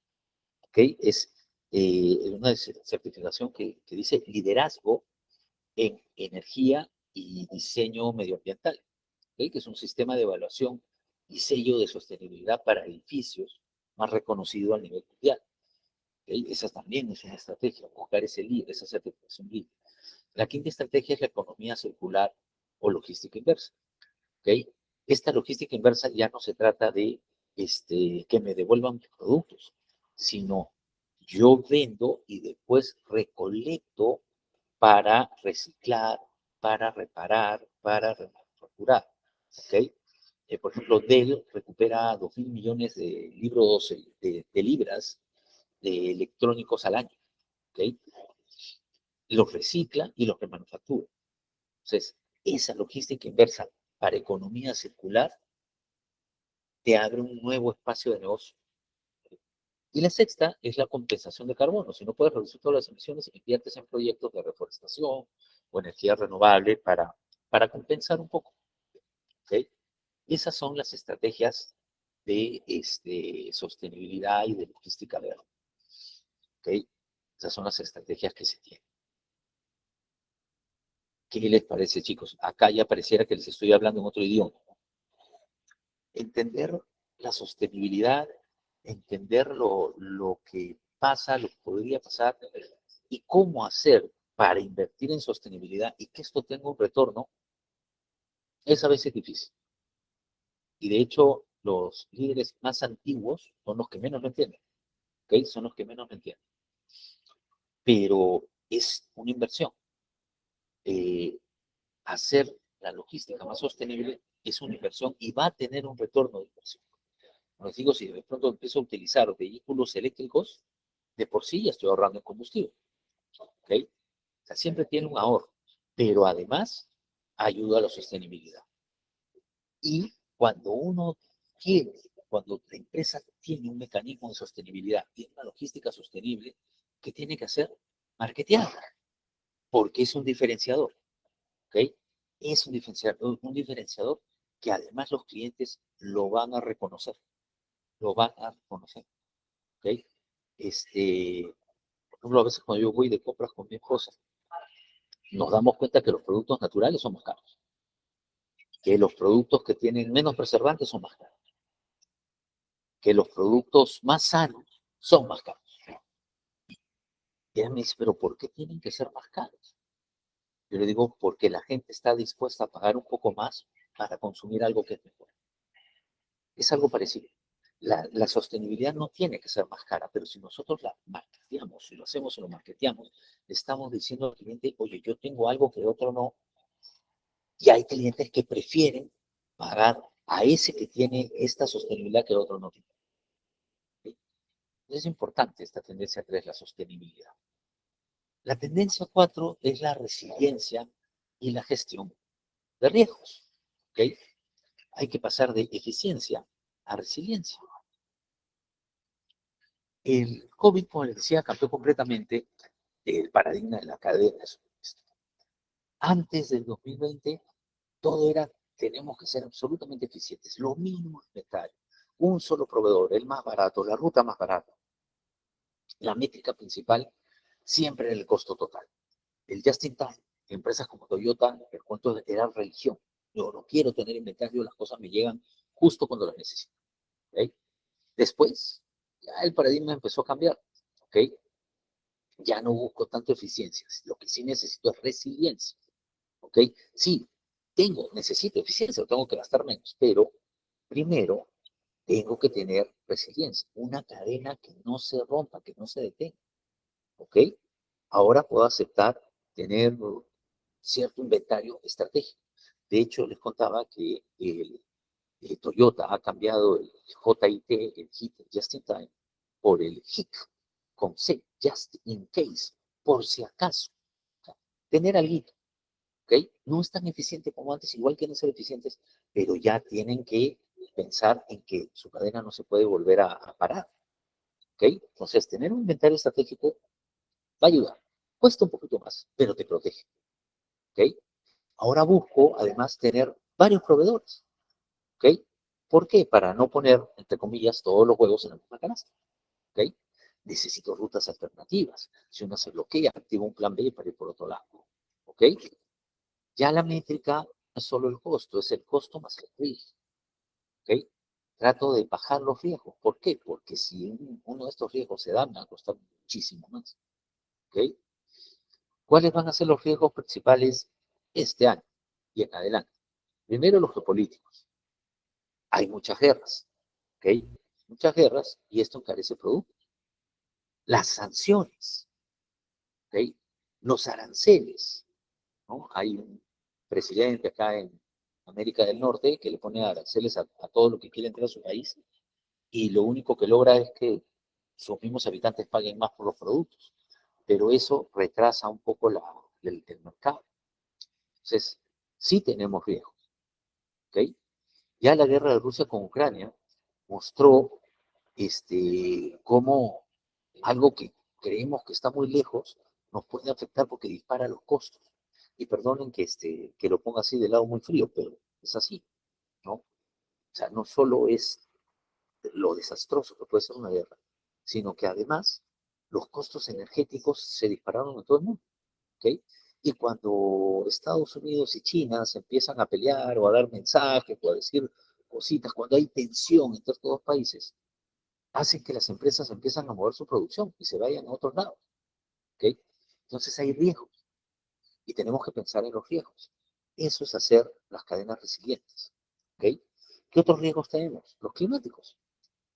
¿Okay? Es una certificación que dice liderazgo en energía y diseño medioambiental, ¿okay? Que es un sistema de evaluación y sello de sostenibilidad para edificios más reconocido a nivel mundial. ¿Okay? Esa también es una estrategia, buscar ese LEED, esa certificación LEED. La quinta estrategia es la economía circular o logística inversa. ¿Okay? Esta logística inversa ya no se trata de que me devuelvan mis productos, sino yo vendo y después recolecto para reciclar, para reparar, para remanufacturar. ¿Okay? Por ejemplo, Dell recupera 2.000 millones de libros, de libras de electrónicos al año. ¿Okay? Los recicla y los remanufactura. Entonces, esa logística inversa para economía circular te abre un nuevo espacio de negocio. Y la sexta es la compensación de carbono. Si no puedes reducir todas las emisiones, inviertes en proyectos de reforestación o energía renovable para compensar un poco. ¿Okay? Esas son las estrategias de sostenibilidad y de logística verde. ¿Okay? Esas son las estrategias que se tienen. ¿Qué les parece, chicos? Acá ya pareciera que les estoy hablando en otro idioma. Entender la sostenibilidad, entender lo que pasa, lo que podría pasar y cómo hacer para invertir en sostenibilidad y que esto tenga un retorno, es a veces difícil. Y de hecho, los líderes más antiguos son los que menos lo entienden. ¿Okay? Son los que menos lo entienden. Pero es una inversión. Hacer la logística más sostenible es una inversión y va a tener un retorno de inversión. Como les digo, si de pronto empiezo a utilizar vehículos eléctricos, de por sí ya estoy ahorrando en combustible. ¿Okay? O sea, siempre tiene un ahorro, pero además ayuda a la sostenibilidad. Y cuando uno tiene, cuando la empresa tiene un mecanismo de sostenibilidad, tiene una logística sostenible, ¿qué tiene que hacer? Marketear, porque es un diferenciador. ¿Okay? Es un diferenciador que además los clientes lo van a reconocer. Lo van a reconocer. ¿Okay? Por ejemplo, a veces cuando yo voy de compras con mi esposa, nos damos cuenta que los productos naturales son más caros, que los productos que tienen menos preservantes son más caros, que los productos más sanos son más caros. Y ella me dice, pero ¿por qué tienen que ser más caros? Yo le digo, porque la gente está dispuesta a pagar un poco más para consumir algo que es mejor. Es algo parecido. La sostenibilidad no tiene que ser más cara, pero si nosotros la marketeamos, si lo hacemos y lo marketeamos, le estamos diciendo al cliente, oye, yo tengo algo que otro no, y hay clientes que prefieren pagar a ese que tiene esta sostenibilidad que el otro no tiene. ¿Sí? Es importante esta tendencia 3, la sostenibilidad. La tendencia 4 es la resiliencia y la gestión de riesgos. ¿Okay? Hay que pasar de eficiencia a resiliencia. El COVID, como les decía, cambió completamente el paradigma de la cadena de suministro. Antes del 2020, todo era, tenemos que ser absolutamente eficientes, lo mínimo necesario, un solo proveedor, el más barato, la ruta más barata. La métrica principal siempre era el costo total. El just in time, empresas como Toyota, el cuento era religión. Yo no quiero tener inventario, las cosas me llegan justo cuando las necesito. ¿Okay? Después, ya el paradigma empezó a cambiar. ¿Okay? Ya no busco tanto eficiencia. Lo que sí necesito es resiliencia. ¿Ok? Sí, necesito eficiencia, tengo que gastar menos, pero primero tengo que tener resiliencia, una cadena que no se rompa, que no se detenga, ¿ok? Ahora puedo aceptar tener cierto inventario estratégico. De hecho, les contaba que Toyota ha cambiado el JIT, el HIT, Just in Time, por el HIC, con C, Just in Case, por si acaso. O sea, tener algo, ¿ok? No es tan eficiente como antes, igual quieren ser eficientes, pero ya tienen que pensar en que su cadena no se puede volver a parar, ¿ok? Entonces, tener un inventario estratégico va a ayudar. Cuesta un poquito más, pero te protege, ¿ok? Ahora busco, además, tener varios proveedores, ¿ok? ¿Por qué? Para no poner, entre comillas, todos los huevos en la misma canasta, ¿ok? Necesito rutas alternativas. Si una se bloquea, activo un plan B para ir por otro lado, ¿ok? Ya la métrica no es solo el costo, es el costo más el riesgo, ¿ok? Trato de bajar los riesgos. ¿Por qué? Porque si uno de estos riesgos se da, me va a costar muchísimo más, ¿ok? ¿Cuáles van a ser los riesgos principales este año y en adelante? Primero, los geopolíticos. Hay muchas guerras, ¿ok? Muchas guerras y esto encarece productos. Las sanciones, ¿ok? Los aranceles, ¿no? Hay un presidente acá en América del Norte que le pone aranceles a todo lo que quiere entrar a su país y lo único que logra es que sus mismos habitantes paguen más por los productos, pero eso retrasa un poco el mercado. Entonces, sí tenemos riesgos, ¿ok? Ya la guerra de Rusia con Ucrania mostró cómo algo que creemos que está muy lejos nos puede afectar porque dispara los costos. Y perdonen que lo ponga así de lado muy frío, pero es así, ¿no? O sea, no solo es lo desastroso que puede ser una guerra, sino que además los costos energéticos se dispararon en todo el mundo, ¿ok? Y cuando Estados Unidos y China se empiezan a pelear o a dar mensajes o a decir cositas, cuando hay tensión entre estos dos países, hacen que las empresas empiezan a mover su producción y se vayan a otros lados, ¿ok? Entonces hay riesgos y tenemos que pensar en los riesgos. Eso es hacer las cadenas resilientes, ¿ok? ¿Qué otros riesgos tenemos? Los climáticos.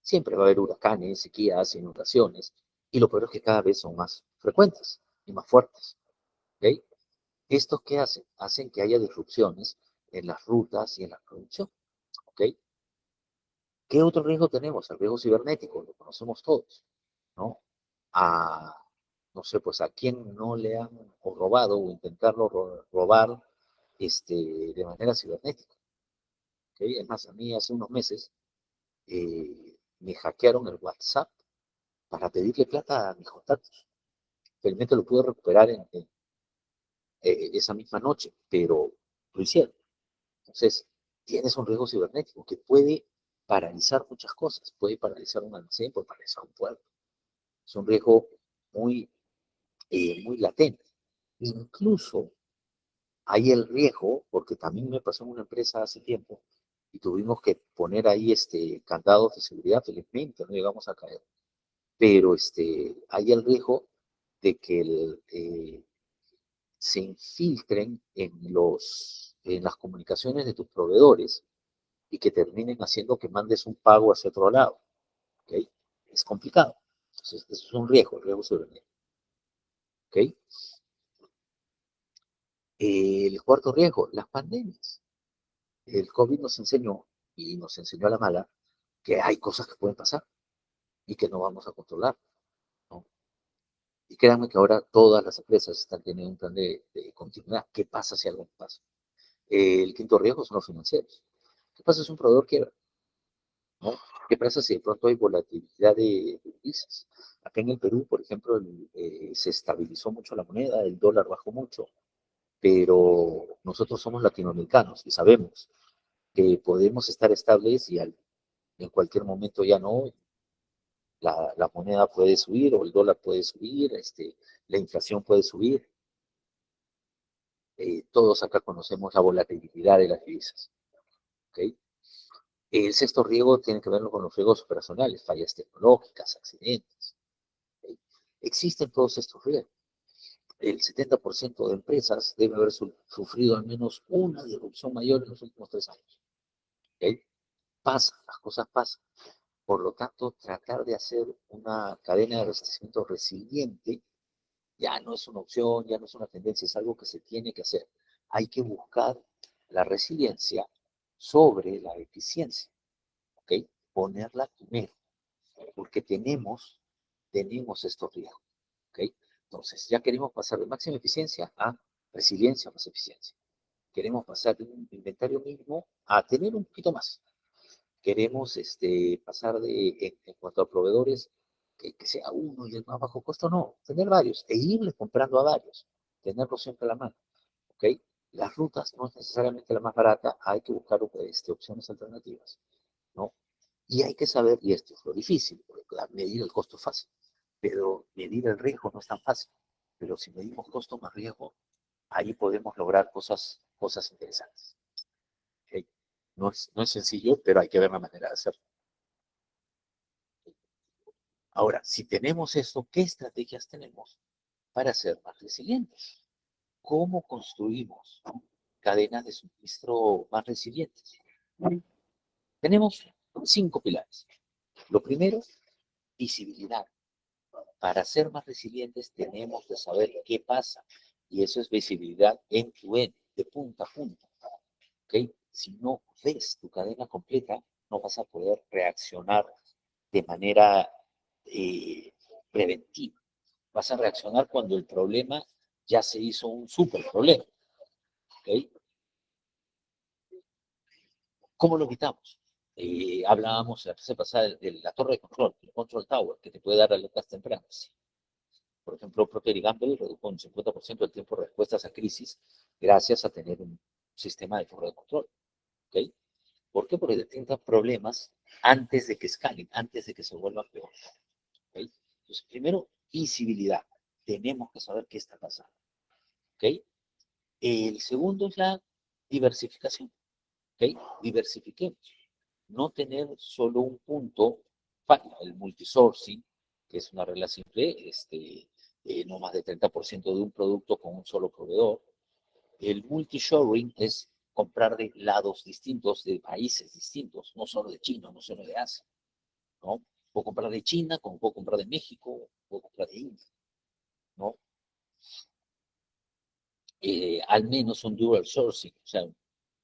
Siempre va a haber huracanes, sequías, inundaciones, y lo peor es que cada vez son más frecuentes y más fuertes, ¿ok? ¿Estos qué hacen? Hacen que haya disrupciones en las rutas y en la producción, ¿ok? ¿Qué otro riesgo tenemos? El riesgo cibernético, lo conocemos todos, ¿no? A, no sé, pues a quién no le han o robado o intentarlo robar de manera cibernética, ¿ok? Es más, a mí hace unos meses me hackearon el WhatsApp para pedirle plata a mis contactos. Felizmente lo pude recuperar en esa misma noche, pero lo hicieron. Entonces, tienes un riesgo cibernético que puede paralizar muchas cosas, puede paralizar un almacén, puede paralizar un puerto. Es un riesgo muy, muy latente. Incluso hay el riesgo, porque también me pasó en una empresa hace tiempo y tuvimos que poner ahí candados de seguridad, felizmente no llegamos a caer, pero hay el riesgo de que se infiltren en las comunicaciones de tus proveedores y que terminen haciendo que mandes un pago hacia otro lado, ¿ok? Es complicado. Entonces, eso es un riesgo, el riesgo cibernético, ¿ok? El cuarto riesgo, las pandemias. El COVID nos enseñó, y nos enseñó a la mala, que hay cosas que pueden pasar y que no vamos a controlar, ¿no? Y créanme que ahora todas las empresas están teniendo un plan de continuidad. ¿Qué pasa si algo pasa? El quinto riesgo son los financieros. ¿Qué pasa si un proveedor quiebra? ¿No? ¿Qué pasa si de pronto hay volatilidad de divisas? Acá en el Perú, por ejemplo, se estabilizó mucho la moneda, el dólar bajó mucho, pero nosotros somos latinoamericanos y sabemos que podemos estar estables y en cualquier momento ya no, la moneda puede subir o el dólar puede subir, la inflación puede subir. Todos acá conocemos la volatilidad de las divisas, ¿ok? El sexto riesgo tiene que ver con los riesgos operacionales, fallas tecnológicas, accidentes. ¿Ok? Existen todos estos riesgos. El 70% de empresas debe haber sufrido al menos una disrupción mayor en los últimos 3 años. ¿Ok? Pasa, las cosas pasan. Por lo tanto, tratar de hacer una cadena de abastecimiento resiliente ya no es una opción, ya no es una tendencia, es algo que se tiene que hacer. Hay que buscar la resiliencia sobre la eficiencia, ¿ok? Ponerla primero, porque tenemos estos riesgos, ¿ok? Entonces, ya queremos pasar de máxima eficiencia a resiliencia más eficiencia. Queremos pasar de un inventario mínimo a tener un poquito más. Queremos pasar en cuanto a proveedores, que sea uno y el más bajo costo, no, tener varios e irle comprando a varios, tenerlos siempre a la mano, ¿ok? Las rutas no es necesariamente la más barata, hay que buscar opciones alternativas, ¿no? Y hay que saber, y esto es lo difícil, porque medir el costo es fácil, pero medir el riesgo no es tan fácil. Pero si medimos costo más riesgo, ahí podemos lograr cosas interesantes. ¿Ok? No es sencillo, pero hay que ver la manera de hacerlo. Ahora, si tenemos esto, ¿qué estrategias tenemos para ser más resilientes? ¿Cómo construimos cadenas de suministro más resilientes? Tenemos 5 pilares. Lo primero, visibilidad. Para ser más resilientes tenemos que saber qué pasa. Y eso es visibilidad end-to-end, de punta a punta. ¿Ok? Si no ves tu cadena completa, no vas a poder reaccionar de manera preventiva. Vas a reaccionar cuando el problema ya se hizo un super problema. ¿Ok? ¿Cómo lo quitamos? Hablábamos la clase pasada de la torre de control, el control tower, que te puede dar alertas tempranas. Por ejemplo, Procter y Gamble redujo un 50% el tiempo de respuestas a crisis gracias a tener un sistema de torre de control. ¿Ok? ¿Por qué? Porque detecta problemas antes de que escalen, antes de que se vuelvan peor. ¿Ok? Entonces, primero, visibilidad. Tenemos que saber qué está pasando. ¿Ok? El segundo es la diversificación. ¿Ok? Diversifiquemos. No tener solo un punto, el multisourcing, que es una regla simple, no más de 30% de un producto con un solo proveedor. El multishoring es comprar de lados distintos, de países distintos, no solo de China, no solo de Asia, ¿no? Puedo comprar de China, como puedo comprar de México, puedo comprar de India, ¿no? Al menos un dual sourcing, o sea,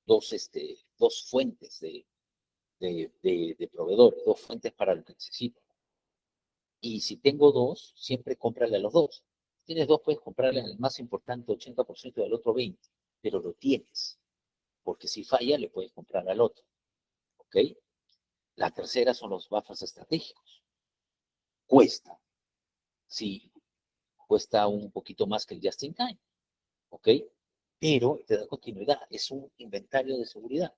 dos fuentes de proveedores, dos fuentes para lo que necesito. Y si tengo dos, siempre cómprale a los dos. Si tienes dos, puedes comprarle al más importante 80% del otro 20%, pero lo tienes, porque si falla, le puedes comprar al otro. ¿Ok? La tercera son los buffers estratégicos. Cuesta, sí, cuesta un poquito más que el just in time. ¿Ok? Pero te da continuidad, es un inventario de seguridad.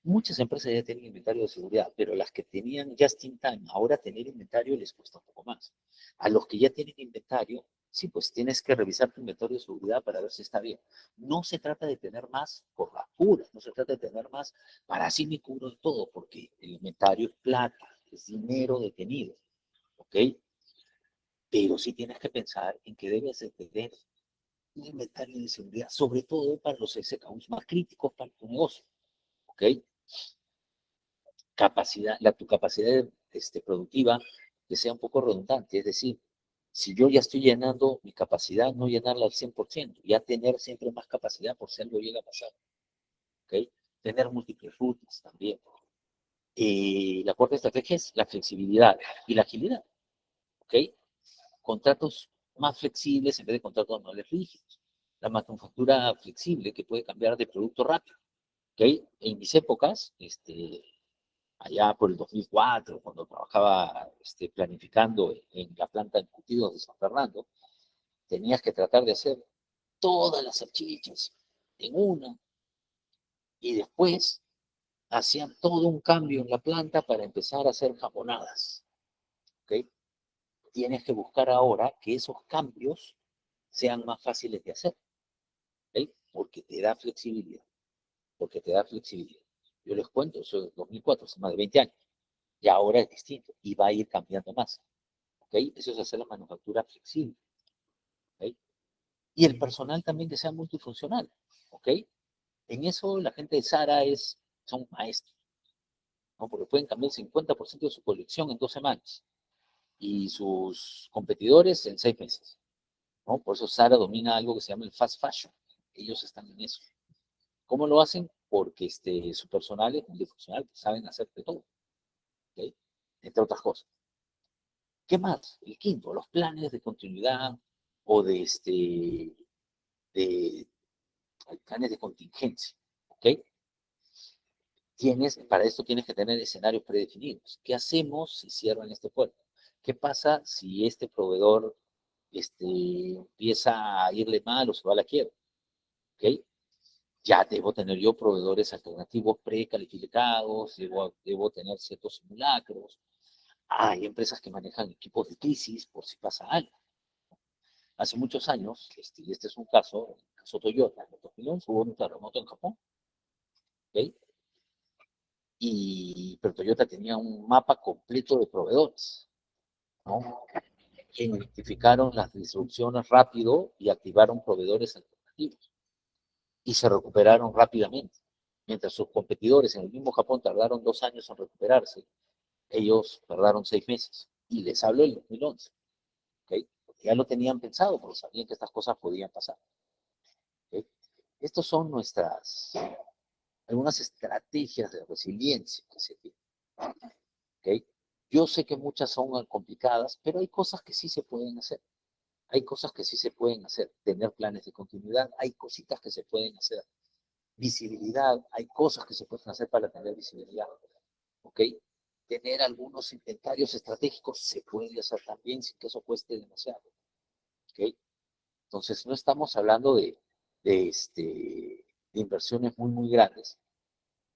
Muchas empresas ya tienen inventario de seguridad, pero las que tenían just in time, ahora tener inventario les cuesta un poco más. A los que ya tienen inventario, sí, pues tienes que revisar tu inventario de seguridad para ver si está bien. No se trata de tener más por la pura, no se trata de tener más para así me cubro de todo, porque el inventario es plata, es dinero detenido, ¿ok? Pero sí tienes que pensar en que debes de tener un inventario de seguridad, sobre todo para los SKUs más críticos para tu negocio, ¿ok? Tu capacidad productiva que sea un poco redundante. Es decir, si yo ya estoy llenando mi capacidad, no llenarla al 100%, ya tener siempre más capacidad por si algo llega a pasar. ¿Okay? Tener múltiples rutas también. La cuarta estrategia es la flexibilidad y la agilidad. ¿Okay? Contratos más flexibles en vez de contratos anuales rígidos. La manufactura flexible que puede cambiar de producto rápido. ¿Okay? En mis épocas, allá por el 2004, cuando trabajaba planificando en la planta de embutidos de San Fernando, tenías que tratar de hacer todas las salchichas en una y después hacían todo un cambio en la planta para empezar a hacer jamonadas. ¿Okay? Tienes que buscar ahora que esos cambios sean más fáciles de hacer, ¿okay? Porque te da flexibilidad, porque te da flexibilidad. Yo les cuento, eso es 2004, hace más de 20 años, y ahora es distinto y va a ir cambiando más. ¿Okay? Eso es hacer la manufactura flexible. ¿Okay? Y el personal también que sea multifuncional. ¿Okay? En eso la gente de Sara son maestros. ¿no? Porque pueden cambiar el 50% de su colección en 2 semanas y sus competidores en 6 meses, ¿no? Por eso Zara domina algo que se llama el fast fashion. Ellos están en eso. ¿Cómo lo hacen? Porque su personal es multifuncional, saben hacer de todo, ¿ok? Entre otras cosas. ¿Qué más? El quinto, los planes de continuidad o de planes de contingencia, ¿ok? Para esto tienes que tener escenarios predefinidos. ¿Qué hacemos si cierran este puerto? ¿Qué pasa si este proveedor empieza a irle mal o se va a la quiebra? ¿Ok? Ya debo tener yo proveedores alternativos precalificados, debo tener ciertos simulacros. Hay empresas que manejan equipos de crisis por si pasa algo. Hace muchos años, y este es un caso, el caso Toyota, en el 2011 hubo un terremoto en Japón, ¿ok? Pero Toyota tenía un mapa completo de proveedores, ¿no? Que identificaron las disrupciones rápido y activaron proveedores alternativos y se recuperaron rápidamente. Mientras sus competidores en el mismo Japón tardaron 2 años en recuperarse, ellos tardaron 6 meses. Y les hablo del 2011, ¿ok? Porque ya lo tenían pensado, porque sabían que estas cosas podían pasar, ¿ok? Estas son algunas estrategias de resiliencia que se tienen, ¿ok? Yo sé que muchas son complicadas, pero hay cosas que sí se pueden hacer. Hay cosas que sí se pueden hacer. Tener planes de continuidad, hay cositas que se pueden hacer. Visibilidad, hay cosas que se pueden hacer para tener visibilidad, ¿ok? Tener algunos inventarios estratégicos se puede hacer también sin que eso cueste demasiado, ¿ok? Entonces, no estamos hablando de inversiones muy, muy grandes,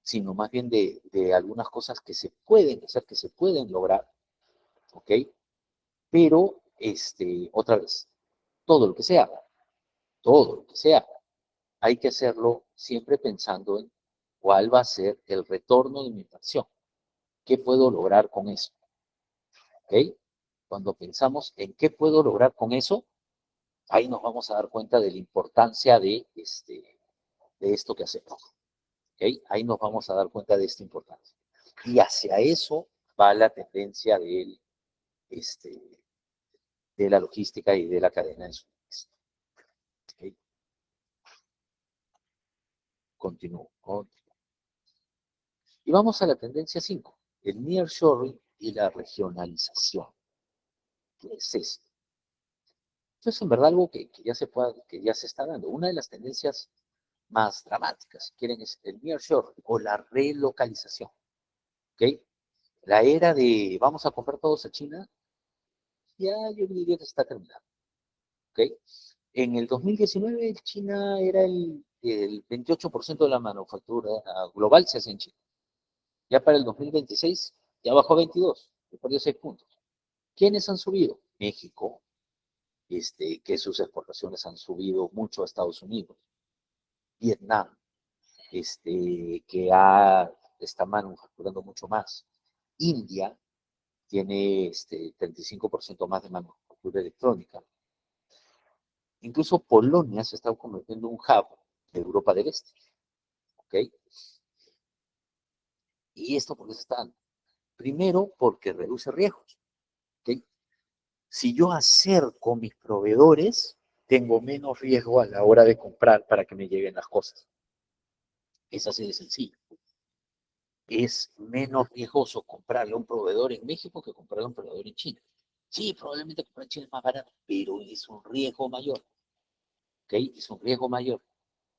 sino más bien de algunas cosas que se pueden hacer, que se pueden lograr, ¿ok? Pero, otra vez, todo lo que se haga, todo lo que se haga, hay que hacerlo siempre pensando en cuál va a ser el retorno de mi inversión. ¿Qué puedo lograr con eso? ¿Ok? Cuando pensamos en qué puedo lograr con eso, ahí nos vamos a dar cuenta de la importancia de esto que hacemos. ¿Ok? Ahí nos vamos a dar cuenta de esta importancia. Y hacia eso va la tendencia este, de la logística y de la cadena de suministro. ¿Ok? Continúo. Y vamos a la tendencia 5, el nearshoring y la regionalización. ¿Qué es esto? Esto es en verdad algo que ya se está dando. Una de las tendencias más dramáticas, si quieren, es el nearshoring o la relocalización. ¿Ok? La era de vamos a comprar todos a China, ya yo diría que está terminando. ¿Ok? En el 2019, China era el 28% de la manufactura global se hace en China. Ya para el 2026, ya bajó a 22, perdió 6 puntos. ¿Quiénes han subido? México, que sus exportaciones han subido mucho a Estados Unidos. Vietnam, está manufacturando mucho más. India tiene 35% más de manufactura electrónica. Incluso Polonia se está convirtiendo en un hub de Europa del Este. ¿Ok? ¿Y esto por qué se está dando? Primero, porque reduce riesgos. ¿Ok? Si yo acerco mis proveedores, tengo menos riesgo a la hora de comprar para que me lleguen las cosas. Es así de sencillo. Es menos riesgoso comprarle a un proveedor en México que comprarle a un proveedor en China. Sí, probablemente comprar en China es más barato, pero es un riesgo mayor. ¿Ok? Es un riesgo mayor.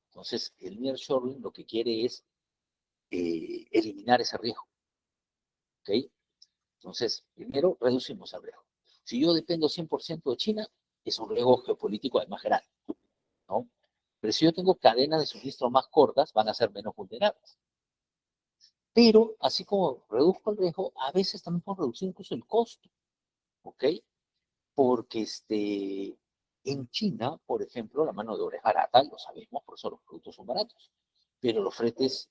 Entonces, el nearshoring lo que quiere es eliminar ese riesgo. ¿Ok? Entonces, primero, reducimos el riesgo. Si yo dependo 100% de China, es un riesgo geopolítico además grande, ¿no? Pero si yo tengo cadenas de suministro más cortas, van a ser menos vulnerables. Pero, así como reduzco el riesgo, a veces también puedo reducir incluso el costo, ¿ok? Porque en China, por ejemplo, la mano de obra es barata, lo sabemos, por eso los productos son baratos. Pero los fretes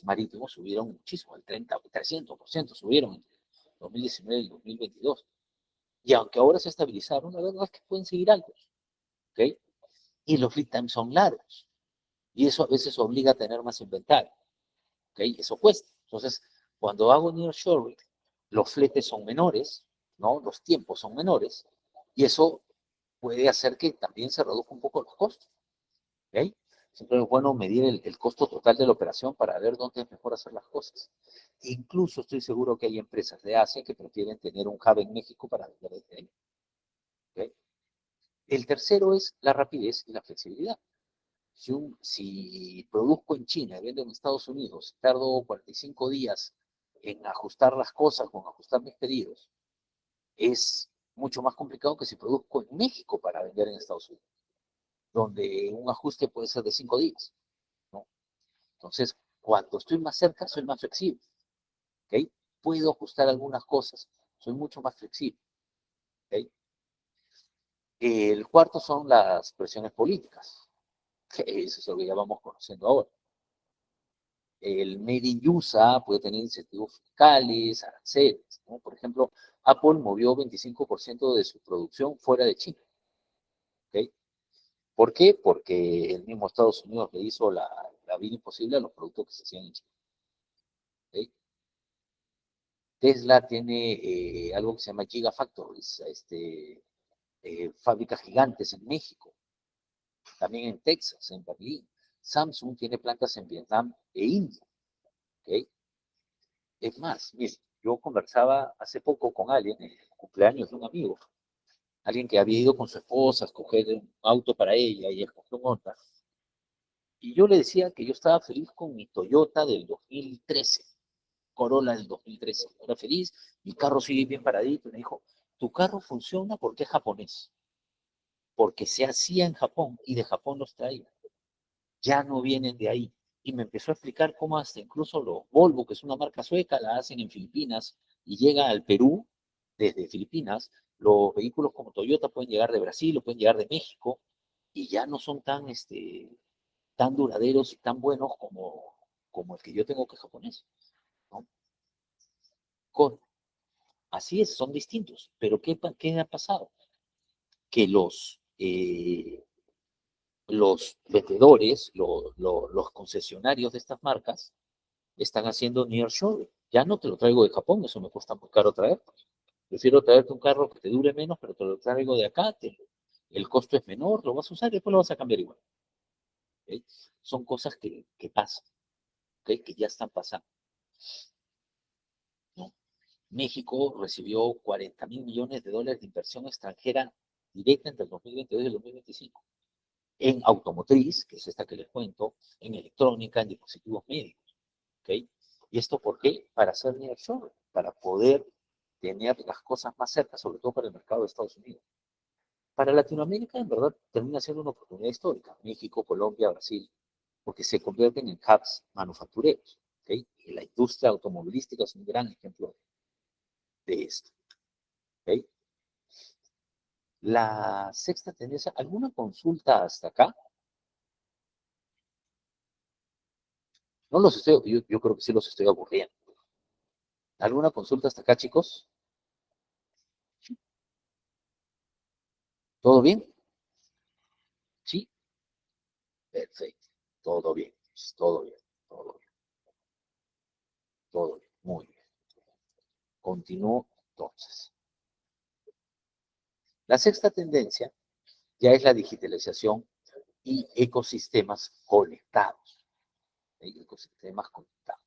marítimos subieron muchísimo, el 30 o 300% subieron entre 2019 y 2022. Y aunque ahora se estabilizaron, la verdad es que pueden seguir altos, ¿ok? Y los lead times son largos. Y eso a veces obliga a tener más inventario, ¿ok? Eso cuesta, Entonces, cuando hago nearshoring, los fletes son menores, ¿no? Los tiempos son menores, y eso puede hacer que también se reduzca un poco los costos. ¿Ok? Siempre es bueno medir el costo total de la operación para ver dónde es mejor hacer las cosas. Incluso estoy seguro que hay empresas de Asia que prefieren tener un hub en México para vender desde ahí. ¿Ok? El tercero es la rapidez y la flexibilidad. Si produzco en China y vendo en Estados Unidos, tardo 45 días en ajustar las cosas, con ajustar mis pedidos, es mucho más complicado que si produzco en México para vender en Estados Unidos, donde un ajuste puede ser de 5 días, ¿no? Entonces, cuando estoy más cerca, soy más flexible, ¿ok? Puedo ajustar algunas cosas, soy mucho más flexible, ¿ok? El cuarto son las presiones políticas, que eso es lo que ya vamos conociendo ahora. El Made in USA puede tener incentivos fiscales, aranceles, ¿no? Por ejemplo, Apple movió 25% de su producción fuera de China, ¿ok? ¿Por qué? Porque el mismo Estados Unidos le hizo la vida imposible a los productos que se hacían en China, ¿ok? Tesla tiene algo que se llama Gigafactories, fábricas gigantes en México, también en Texas, en Berlín. Samsung tiene plantas en Vietnam e India, ¿ok? Es más, mire, yo conversaba hace poco con alguien en el cumpleaños de un amigo, alguien que había ido con su esposa a escoger un auto para ella y escogió un Honda. Y yo le decía que yo estaba feliz con mi Toyota del 2013, Corolla del 2013. Era feliz, mi carro sigue bien paradito. Y me dijo, tu carro funciona porque es japonés, porque se hacía en Japón y de Japón los traía. Ya no vienen de ahí. Y me empezó a explicar cómo hasta incluso los Volvo, que es una marca sueca, la hacen en Filipinas y llega al Perú desde Filipinas. Los vehículos como Toyota pueden llegar de Brasil o pueden llegar de México y ya no son tan duraderos y tan buenos como el que yo tengo que es japonés, ¿no? Con, así es, son distintos. Pero ¿qué ha pasado? Que los vendedores, los concesionarios de estas marcas, están haciendo nearshoring. Ya no te lo traigo de Japón, eso me cuesta muy caro traer. Prefiero traerte un carro que te dure menos, pero te lo traigo de acá, el costo es menor, lo vas a usar y después lo vas a cambiar igual. ¿Okay? Son cosas que pasan, ¿okay? Que ya están pasando, ¿no? México recibió 40.000 millones de dólares de inversión extranjera directa entre el 2022 y el 2025 en automotriz, que es esta que les cuento, en electrónica, en dispositivos médicos. ¿Okay? ¿Y esto por qué? Para hacer nearshoring, para poder tener las cosas más cerca, sobre todo para el mercado de Estados Unidos. Para Latinoamérica, en verdad, termina siendo una oportunidad histórica. México, Colombia, Brasil, porque se convierten en hubs manufactureros. ¿Okay? Y la industria automovilística es un gran ejemplo de esto. ¿Okay? La sexta tendencia, ¿alguna consulta hasta acá? No los estoy, yo creo que sí los estoy aburriendo. ¿Alguna consulta hasta acá, chicos? ¿Todo bien? Sí, perfecto. Todo bien, todo bien, todo bien, todo bien, muy bien. Continúo entonces. La sexta tendencia ya es la digitalización y ecosistemas conectados. Ecosistemas conectados.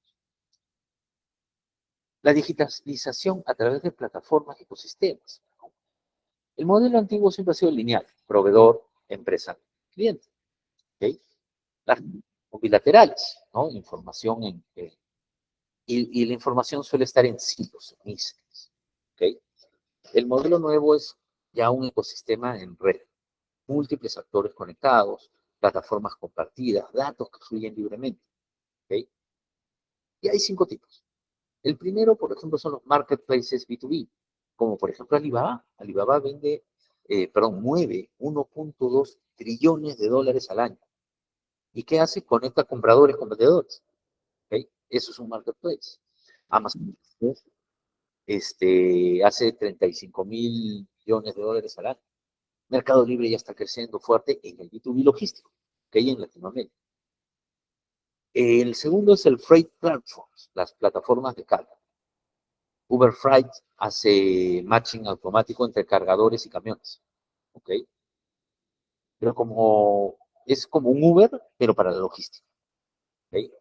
La digitalización a través de plataformas y ecosistemas. El modelo antiguo siempre ha sido lineal, proveedor, empresa, cliente. ¿Okay? Las bilaterales, ¿no? Información y la información suele estar en silos, en ícenes. ¿Okay? El modelo nuevo es ya un ecosistema en red, múltiples actores conectados, plataformas compartidas, datos que fluyen libremente. ¿Okay? Y hay 5 tipos. El primero, por ejemplo, son los marketplaces B2B, como por ejemplo Alibaba. Alibaba mueve 1.2 trillones de dólares al año. ¿Y qué hace? Conecta compradores con vendedores. ¿Okay? Eso es un marketplace. Amazon hace 35.000 millones de dólares al año. Mercado Libre ya está creciendo fuerte en el B2B logístico, que hay en Latinoamérica. El segundo es el Freight Platforms, las plataformas de carga. Uber Freight hace matching automático entre cargadores y camiones. ¿Ok? Pero es como un Uber, pero para la logística. ¿Ok?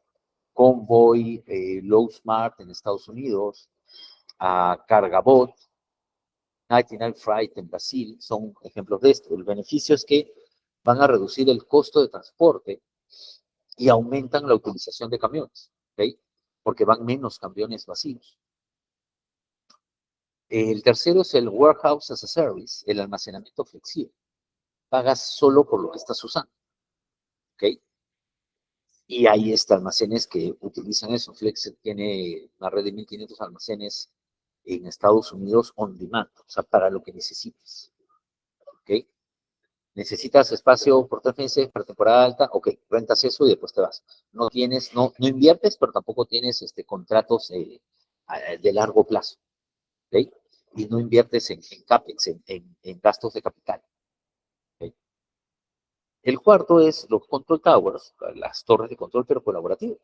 Convoy, Low-Smart en Estados Unidos, Cargabot, 99 Freight en Brasil, son ejemplos de esto. El beneficio es que van a reducir el costo de transporte y aumentan la utilización de camiones, ¿ok? Porque van menos camiones vacíos. El tercero es el Warehouse as a Service, el almacenamiento flexible. Pagas solo por lo que estás usando, ¿ok? Y hay almacenes que utilizan eso. Flex tiene una red de 1.500 almacenes en Estados Unidos on demand, o sea, para lo que necesites, ¿ok? Necesitas espacio por 3 meses para temporada alta, ok, rentas eso y después te vas. No inviertes, pero tampoco tienes contratos de largo plazo, ¿ok? Y no inviertes en CAPEX, en gastos de capital. ¿Ok? El cuarto es los control towers, las torres de control, pero colaborativas.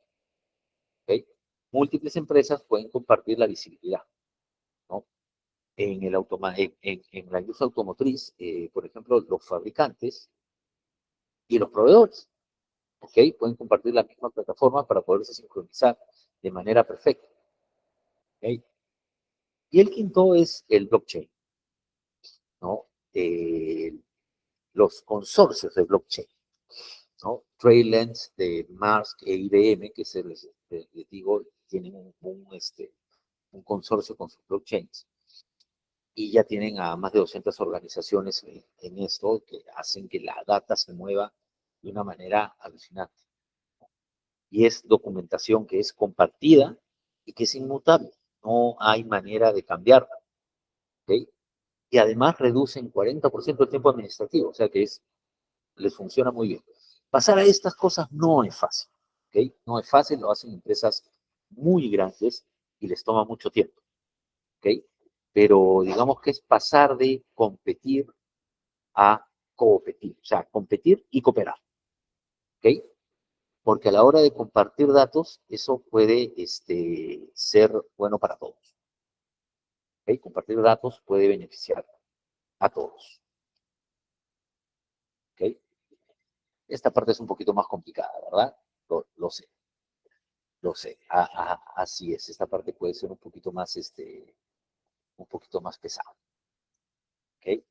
¿Ok? Múltiples empresas pueden compartir la visibilidad, ¿no? En la industria automotriz, por ejemplo, los fabricantes y los proveedores, ¿ok? Pueden compartir la misma plataforma para poderse sincronizar de manera perfecta, ¿ok? Y el quinto es el blockchain, ¿no? Los consorcios de blockchain, ¿no? TrailLens de Maersk e IBM, que les digo, tienen un consorcio con sus blockchains y ya tienen a más de 200 organizaciones en esto que hacen que la data se mueva de una manera alucinante. Y es documentación que es compartida y que es inmutable. No hay manera de cambiarla. ¿Ok? Y además reducen 40% el tiempo administrativo, o sea que les funciona muy bien. Pasar a estas cosas no es fácil. ¿Ok? No es fácil, lo hacen empresas muy grandes y les toma mucho tiempo. ¿Ok? Pero digamos que es pasar de competir a competir, o sea, competir y cooperar. ¿Ok? Porque a la hora de compartir datos, eso puede ser bueno para todos. ¿Ok? Compartir datos puede beneficiar a todos. ¿Ok? Esta parte es un poquito más complicada, ¿verdad? Lo sé, lo sé. Así es. Esta parte puede ser un poquito más pesada. ¿Ok?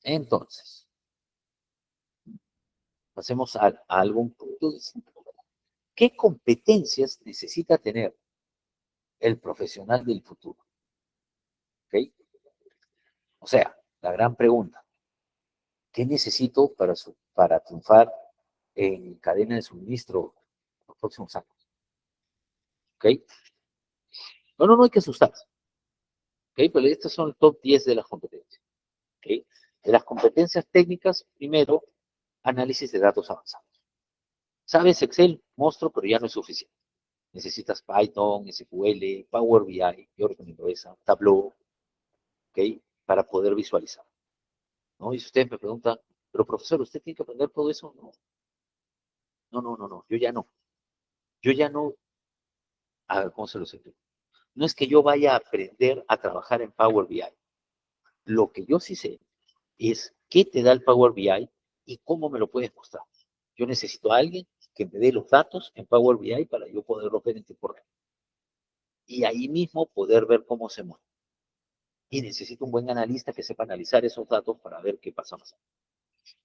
Entonces, pasemos a algún punto distinto. ¿Qué competencias necesita tener el profesional del futuro? ¿Ok? O sea, la gran pregunta, ¿qué necesito para triunfar en cadena de suministro los próximos años? ¿Ok? No hay que asustarse. ¿Ok? Pero estos son el top 10 de las competencias. ¿Ok? De las competencias técnicas, primero, análisis de datos avanzados. ¿Sabes Excel? Monstruo, pero ya no es suficiente. Necesitas Python, SQL, Power BI, yo recomiendo esa, Tableau, ¿ok? Para poder visualizar, ¿no? Y si ustedes me preguntan, pero profesor, ¿usted tiene que aprender todo eso? No, yo ya no. Yo ya no, a ver, ¿cómo se lo explico? No es que yo vaya a aprender a trabajar en Power BI. Lo que yo sí sé es qué te da el Power BI y cómo me lo puedes mostrar. Yo necesito a alguien que me dé los datos en Power BI para yo poderlos ver en tiempo real. Y ahí mismo poder ver cómo se mueve. Y necesito un buen analista que sepa analizar esos datos para ver qué pasa más.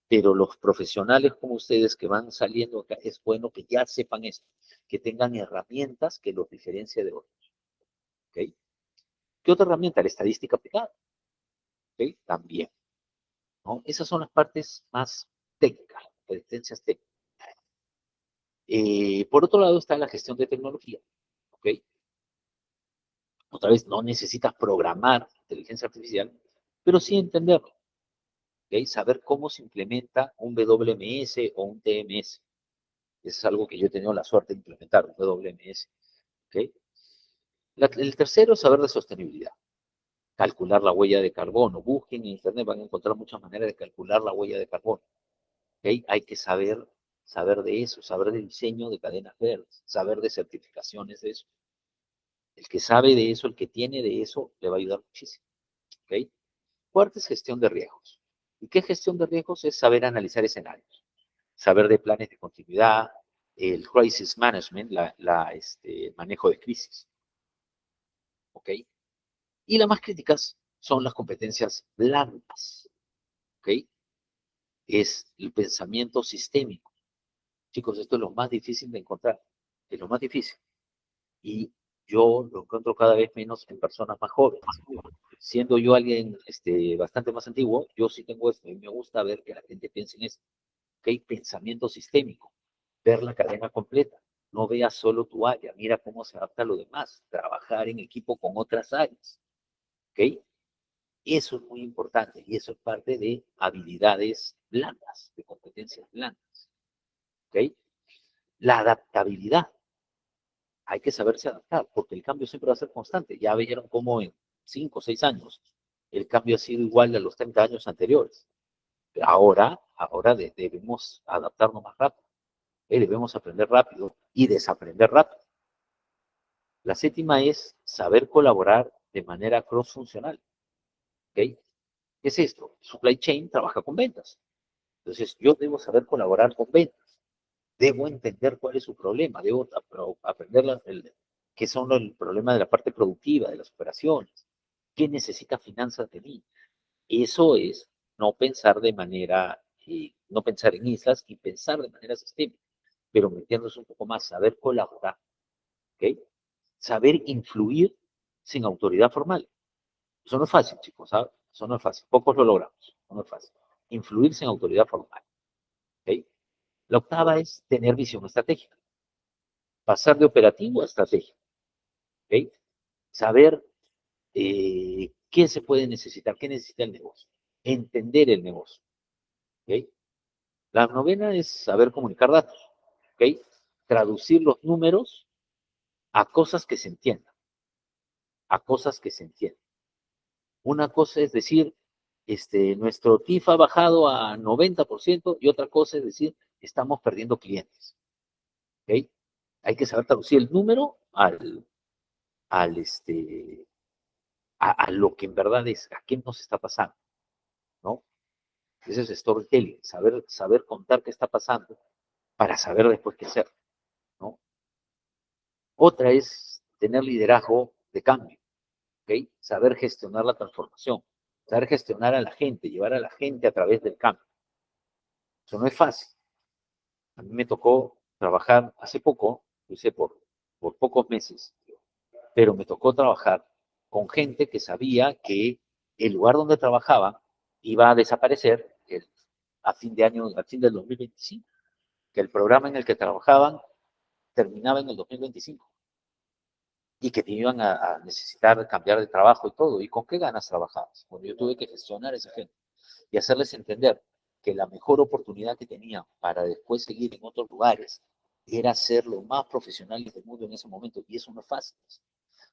Pero los profesionales como ustedes que van saliendo acá, es bueno que ya sepan esto, que tengan herramientas que los diferencie de otros. ¿Ok? ¿Qué otra herramienta? La estadística aplicada. ¿Ok? También. ¿No? Esas son las partes más técnicas, competencias técnicas. Por otro lado está la gestión de tecnología. ¿Ok? Otra vez, no necesitas programar inteligencia artificial, pero sí entenderlo. ¿Ok? Saber cómo se implementa un WMS o un TMS. Eso es algo que yo he tenido la suerte de implementar, un WMS. ¿Ok? El tercero es saber de sostenibilidad. Calcular la huella de carbono. Busquen en internet, van a encontrar muchas maneras de calcular la huella de carbono. ¿Ok? Hay que saber saber de eso, saber de diseño de cadenas verdes, saber de certificaciones de eso. El que sabe de eso, el que tiene de eso, le va a ayudar muchísimo. ¿Ok? Cuarto es gestión de riesgos. ¿Y qué gestión de riesgos? Es saber analizar escenarios, saber de planes de continuidad, el crisis management, el manejo de crisis. ¿Ok? Y las más críticas son las competencias blandas. ¿Ok? Es el pensamiento sistémico. Chicos, esto es lo más difícil de encontrar. Es lo más difícil. Y yo lo encuentro cada vez menos en personas más jóvenes. Siendo yo alguien bastante más antiguo, yo sí tengo esto y me gusta ver que la gente piense en eso. Que hay pensamiento sistémico, ver la cadena completa. No veas solo tu área, mira cómo se adapta a lo demás, trabajar en equipo con otras áreas. ¿Ok? Eso es muy importante y eso es parte de habilidades blandas, de competencias blandas. ¿Ok? La adaptabilidad. Hay que saberse adaptar porque el cambio siempre va a ser constante. Ya vieron cómo en 5 o 6 años el cambio ha sido igual a los 30 años anteriores. Ahora debemos adaptarnos más rápido. Debemos aprender rápido y desaprender rápido. La séptima es saber colaborar de manera cross-funcional. ¿Okay? ¿Qué es esto? Supply chain trabaja con ventas. Entonces, yo debo saber colaborar con ventas. Debo entender cuál es su problema. Debo aprender qué son el problema de la parte productiva, de las operaciones. ¿Qué necesita finanzas de mí? Eso es no pensar en islas y pensar de manera sistémica, pero metiéndose un poco más, saber colaborar. ¿Ok? Saber influir sin autoridad formal. Eso no es fácil, chicos, ¿sabes? Eso no es fácil. Pocos lo logramos. Eso no es fácil. Influir sin autoridad formal. ¿Ok? La octava es tener visión estratégica. Pasar de operativo a estrategia. ¿Ok? Saber qué se puede necesitar, qué necesita el negocio. Entender el negocio. ¿Ok? La novena es saber comunicar datos. ¿Ok? Traducir los números a cosas que se entiendan. A cosas que se entiendan. Una cosa es decir, nuestro TIF ha bajado a 90% y otra cosa es decir, estamos perdiendo clientes. ¿Okay? Hay que saber traducir el número al a lo que en verdad es, a qué nos está pasando, ¿no? Ese es storytelling, saber contar qué está pasando para saber después qué hacer, ¿no? Otra es tener liderazgo de cambio, ¿ok? Saber gestionar la transformación, saber gestionar a la gente, llevar a la gente a través del cambio. Eso no es fácil. A mí me tocó trabajar hace poco, lo hice por pocos meses, pero me tocó trabajar con gente que sabía que el lugar donde trabajaba iba a desaparecer a fin de año, a fin del 2025, que el programa en el que trabajaban terminaba en el 2025 y que te iban a necesitar cambiar de trabajo y todo. ¿Y con qué ganas trabajabas? Bueno, yo tuve que gestionar a esa gente y hacerles entender que la mejor oportunidad que tenían para después seguir en otros lugares era ser lo más profesionales del mundo en ese momento. Y eso no es fácil,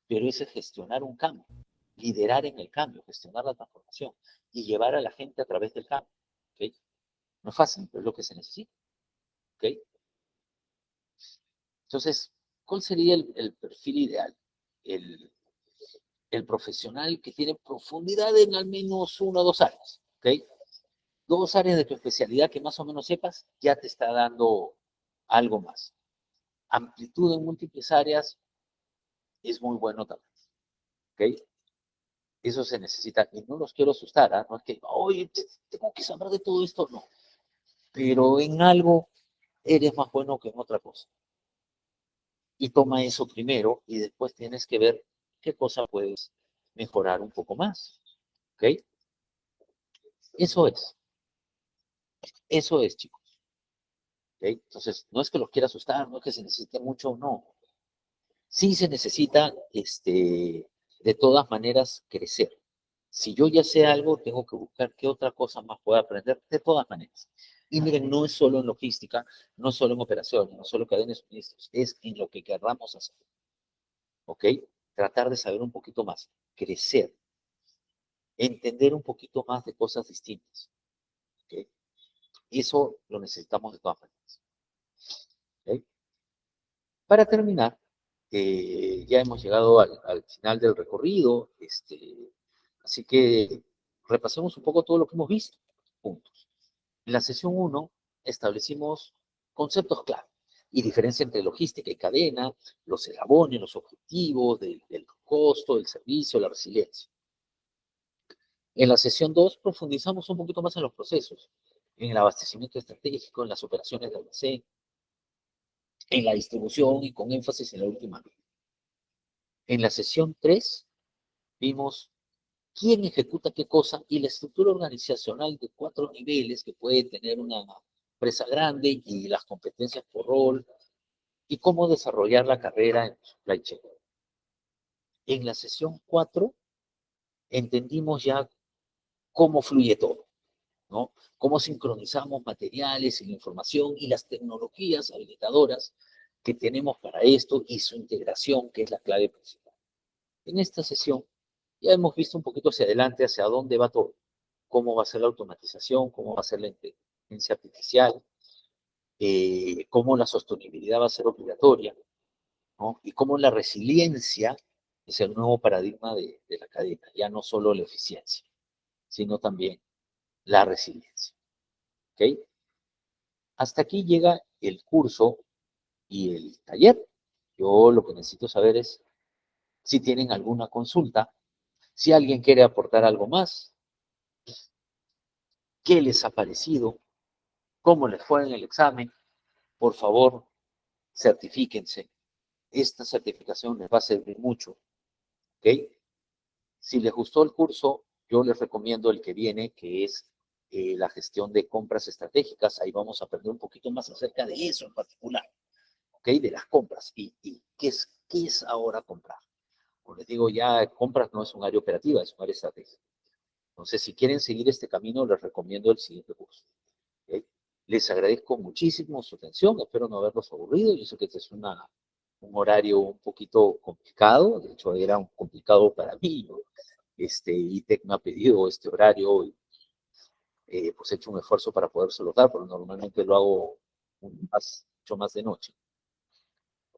pero eso es gestionar un cambio, liderar en el cambio, gestionar la transformación y llevar a la gente a través del cambio. ¿Okay? No es fácil, pero es lo que se necesita. ¿Okay? Entonces, ¿cuál sería el perfil ideal? El, el profesional que tiene profundidad en al menos una o dos áreas. ¿Okay? Dos áreas de tu especialidad que más o menos sepas, ya te está dando algo más. Amplitud en múltiples áreas es muy bueno también. ¿Ok? Eso se necesita. Y no los quiero asustar, ¿eh? No es que, oye, tengo que saber de todo esto, no. Pero en algo eres más bueno que en otra cosa. Y toma eso primero y después tienes que ver qué cosa puedes mejorar un poco más. ¿Ok? Eso es. Eso es, chicos. ¿Ok? Entonces, no es que los quiera asustar, no es que se necesite mucho, no. Sí se necesita, de todas maneras, crecer. Si yo ya sé algo, tengo que buscar qué otra cosa más puedo aprender, de todas maneras. Y miren, no es solo en logística, no es solo en operaciones, no es solo en cadenas de suministros, es en lo que querramos hacer. ¿Ok? Tratar de saber un poquito más, crecer, entender un poquito más de cosas distintas. ¿Ok? Y eso lo necesitamos de todas maneras. ¿Ok? Para terminar, ya hemos llegado al final del recorrido, así que repasemos un poco todo lo que hemos visto juntos. En la sesión 1 establecimos conceptos clave y diferencia entre logística y cadena, los eslabones, los objetivos del costo, del servicio, la resiliencia. En la sesión 2 profundizamos un poquito más en los procesos, en el abastecimiento estratégico, en las operaciones de almacén, en la distribución y con énfasis en la última milla. En la sesión 3 vimos quién ejecuta qué cosa y la estructura organizacional de 4 niveles que puede tener una empresa grande y las competencias por rol y cómo desarrollar la carrera en supply chain. En la sesión 4 entendimos ya cómo fluye todo, ¿no? Cómo sincronizamos materiales y la información y las tecnologías habilitadoras que tenemos para esto y su integración, que es la clave principal. En esta sesión ya hemos visto un poquito hacia adelante, hacia dónde va todo, cómo va a ser la automatización, cómo va a ser la inteligencia artificial, cómo la sostenibilidad va a ser obligatoria, ¿no? Y cómo la resiliencia es el nuevo paradigma de la cadena, ya no solo la eficiencia, sino también la resiliencia. ¿Ok? Hasta aquí llega el curso y el taller. Yo lo que necesito saber es si tienen alguna consulta, si alguien quiere aportar algo más, qué les ha parecido, cómo les fue en el examen. Por favor, certifíquense. Esta certificación les va a servir mucho. ¿Ok? Si les gustó el curso, yo les recomiendo el que viene, que es la gestión de compras estratégicas. Ahí vamos a aprender un poquito más acerca de eso en particular, ¿ok? De las compras y qué es ahora comprar. Como les digo, ya compras no es un área operativa, es un área estratégica. Entonces, si quieren seguir este camino, les recomiendo el siguiente curso. ¿Ok? Les agradezco muchísimo su atención, espero no haberlos aburrido. Yo sé que este es un horario un poquito complicado, de hecho era un complicado para mí, ¿no? ITEC me ha pedido este horario y pues he hecho un esfuerzo para podérselo dar, pero normalmente lo hago mucho más de noche.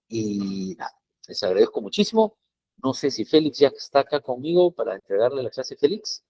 Y nada, les agradezco muchísimo. No sé si Félix ya está acá conmigo para entregarle la clase. Félix.